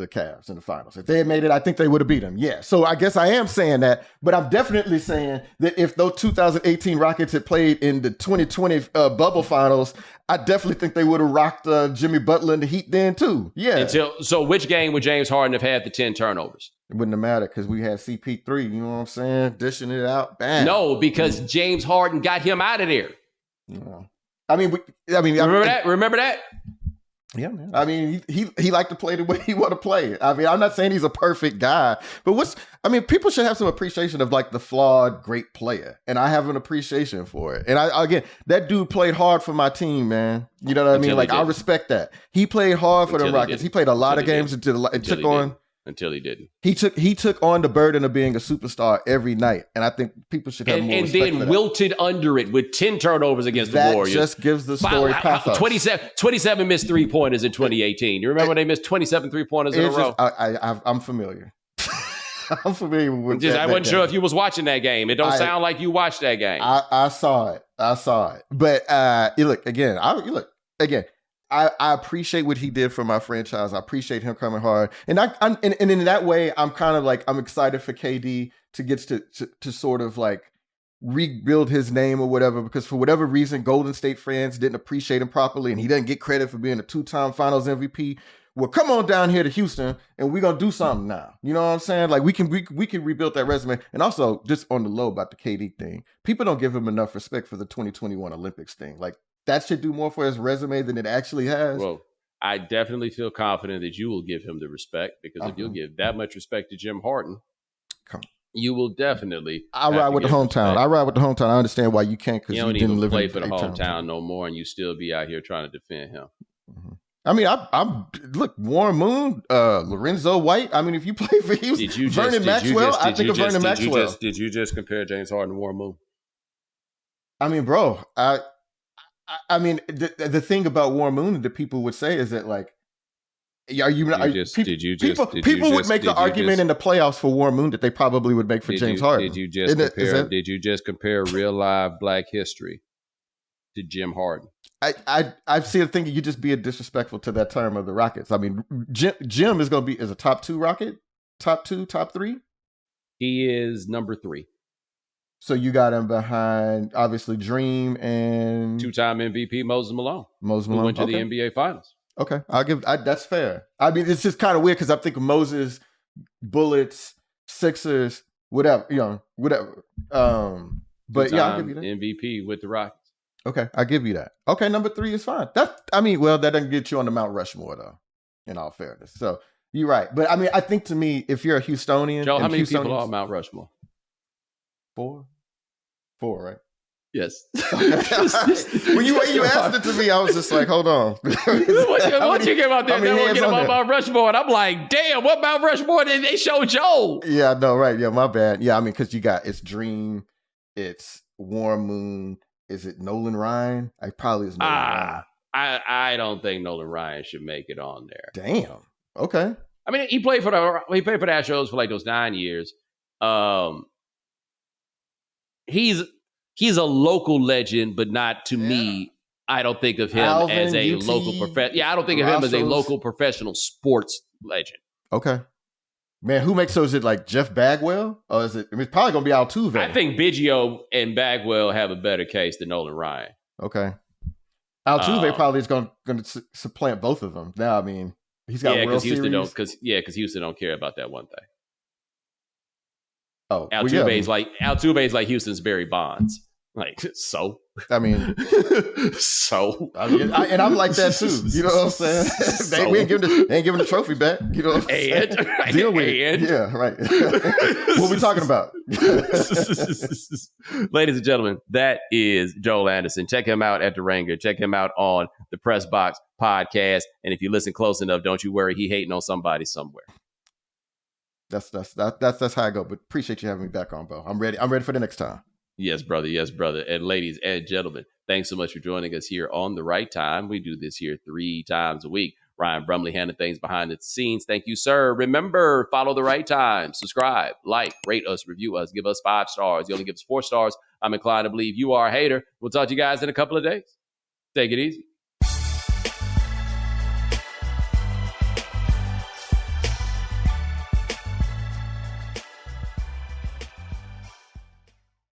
Cavs in the finals. If they had made it, I think they would have beat them. Yeah. So I guess I am saying that, but I'm definitely saying that if those 2018 Rockets had played in the 2020 bubble finals, I definitely think they would have rocked Jimmy Butler and the Heat then too. Yeah. So which game would James Harden have had the 10 turnovers? It wouldn't have mattered because we had CP3, you know what I'm saying? Dishing it out. Bam. No, because James Harden got him out of there. No. Remember that? Yeah, man. I mean, he liked to play the way he want to play. I mean, I'm not saying he's a perfect guy, but people should have some appreciation of like the flawed great player. And I have an appreciation for it. And again, that dude played hard for my team, man. You know what I mean? Like, I respect that. He played hard for the Rockets. He played a lot of games until he didn't. He took on the burden of being a superstar every night, and I think people should have more respect for that. And then wilted under it with 10 turnovers against the Warriors. That just gives the story pathos. 27 missed 3-pointers in 2018. You remember when they missed 27 3-pointers in a row? I'm familiar. I'm familiar with that. I wasn't sure if you was watching that game. It don't sound like you watched that game. I saw it. But look again. I appreciate what he did for my franchise. I appreciate him coming hard. And in that way, I'm kind of like, I'm excited for KD to get to sort of like rebuild his name or whatever, because for whatever reason, Golden State fans didn't appreciate him properly and he doesn't get credit for being a 2-time finals MVP. Well, come on down here to Houston and we're going to do something now. You know what I'm saying? Like we can rebuild that resume. And also just on the low about the KD thing, people don't give him enough respect for the 2021 Olympics thing. Like, that should do more for his resume than it actually has. Well, I definitely feel confident that you will give him the respect, because if you'll give that much respect to Jim Harden, you will definitely. I ride with the hometown. I understand why you can't, because you didn't live play for the hometown no more, and you still be out here trying to defend him. Mm-hmm. I mean, I'm look, Warren Moon, Lorenzo White. I mean, if you play for Houston, Vernon Maxwell. I think of Vernon Maxwell. Did you just compare James Harden to Warren Moon? I mean, bro, I mean, the thing about Warren Moon that people would say is that, like, people would make the argument in the playoffs for Warren Moon that they probably would make for James Harden. Did you just compare real live Black history to Jim Harden? I see the thing. You just being disrespectful to that term of the Rockets. I mean, Jim is going to be a top 2 Rocket, top 3. He is number 3. So you got him behind, obviously, Dream and 2-time MVP Moses Malone. Who went to the NBA Finals. Okay, that's fair. I mean, it's just kind of weird because I'm thinking Moses, Bullets, Sixers, whatever. But yeah, I'll give you that. MVP with the Rockets. Okay, I'll give you that. Okay, number 3 is fine. That doesn't get you on the Mount Rushmore though. In all fairness, so you're right. But I mean, I think to me, if you're a Houstonian, Joe, how many people are on Mount Rushmore? 4, right? Yes. when you asked it to me, I was just like, hold on. Once you came out there, they won't get him on Mount Rushmore. And I'm like, damn, what Mount Rushmore did they show Joe? Yeah, no, right. Yeah, my bad. Yeah, I mean, because it's Dream, it's Warren Moon. Is it Nolan Ryan? Probably is Nolan Ryan. I don't think Nolan Ryan should make it on there. Damn. Okay. I mean, he played for the Astros for like those 9 years. He's a local legend, but not to me. I don't think of him as a local professional. Yeah, I don't think of him as a local professional sports legend. Okay. Man, who makes those? Is it like Jeff Bagwell? Or is it? I mean, it's probably going to be Altuve. I think Biggio and Bagwell have a better case than Nolan Ryan. Okay. Altuve probably is going to supplant both of them. Now, I mean, he's got World Series. Because Houston don't care about that one thing. Oh, Altuve's like Houston's Barry Bonds. Like, so. I mean, so. And I'm like that too. You know what I'm saying? They ain't giving the trophy back. You know what I'm saying? Deal with it. Yeah, right. What we talking about? Ladies and gentlemen, that is Joel Anderson. Check him out at The Ringer. Check him out on the Press Box podcast. And if you listen close enough, don't you worry, he hating on somebody somewhere. That's how I go. But appreciate you having me back on, Bo. I'm ready for the next time. Yes, brother. Yes, brother. And ladies and gentlemen, thanks so much for joining us here on The Right Time. We do this here 3 times a week. Ryan Brumley handling things behind the scenes. Thank you, sir. Remember, follow The Right Time. Subscribe, like, rate us, review us, give us 5 stars. You only give us 4 stars. I'm inclined to believe you are a hater. We'll talk to you guys in a couple of days. Take it easy.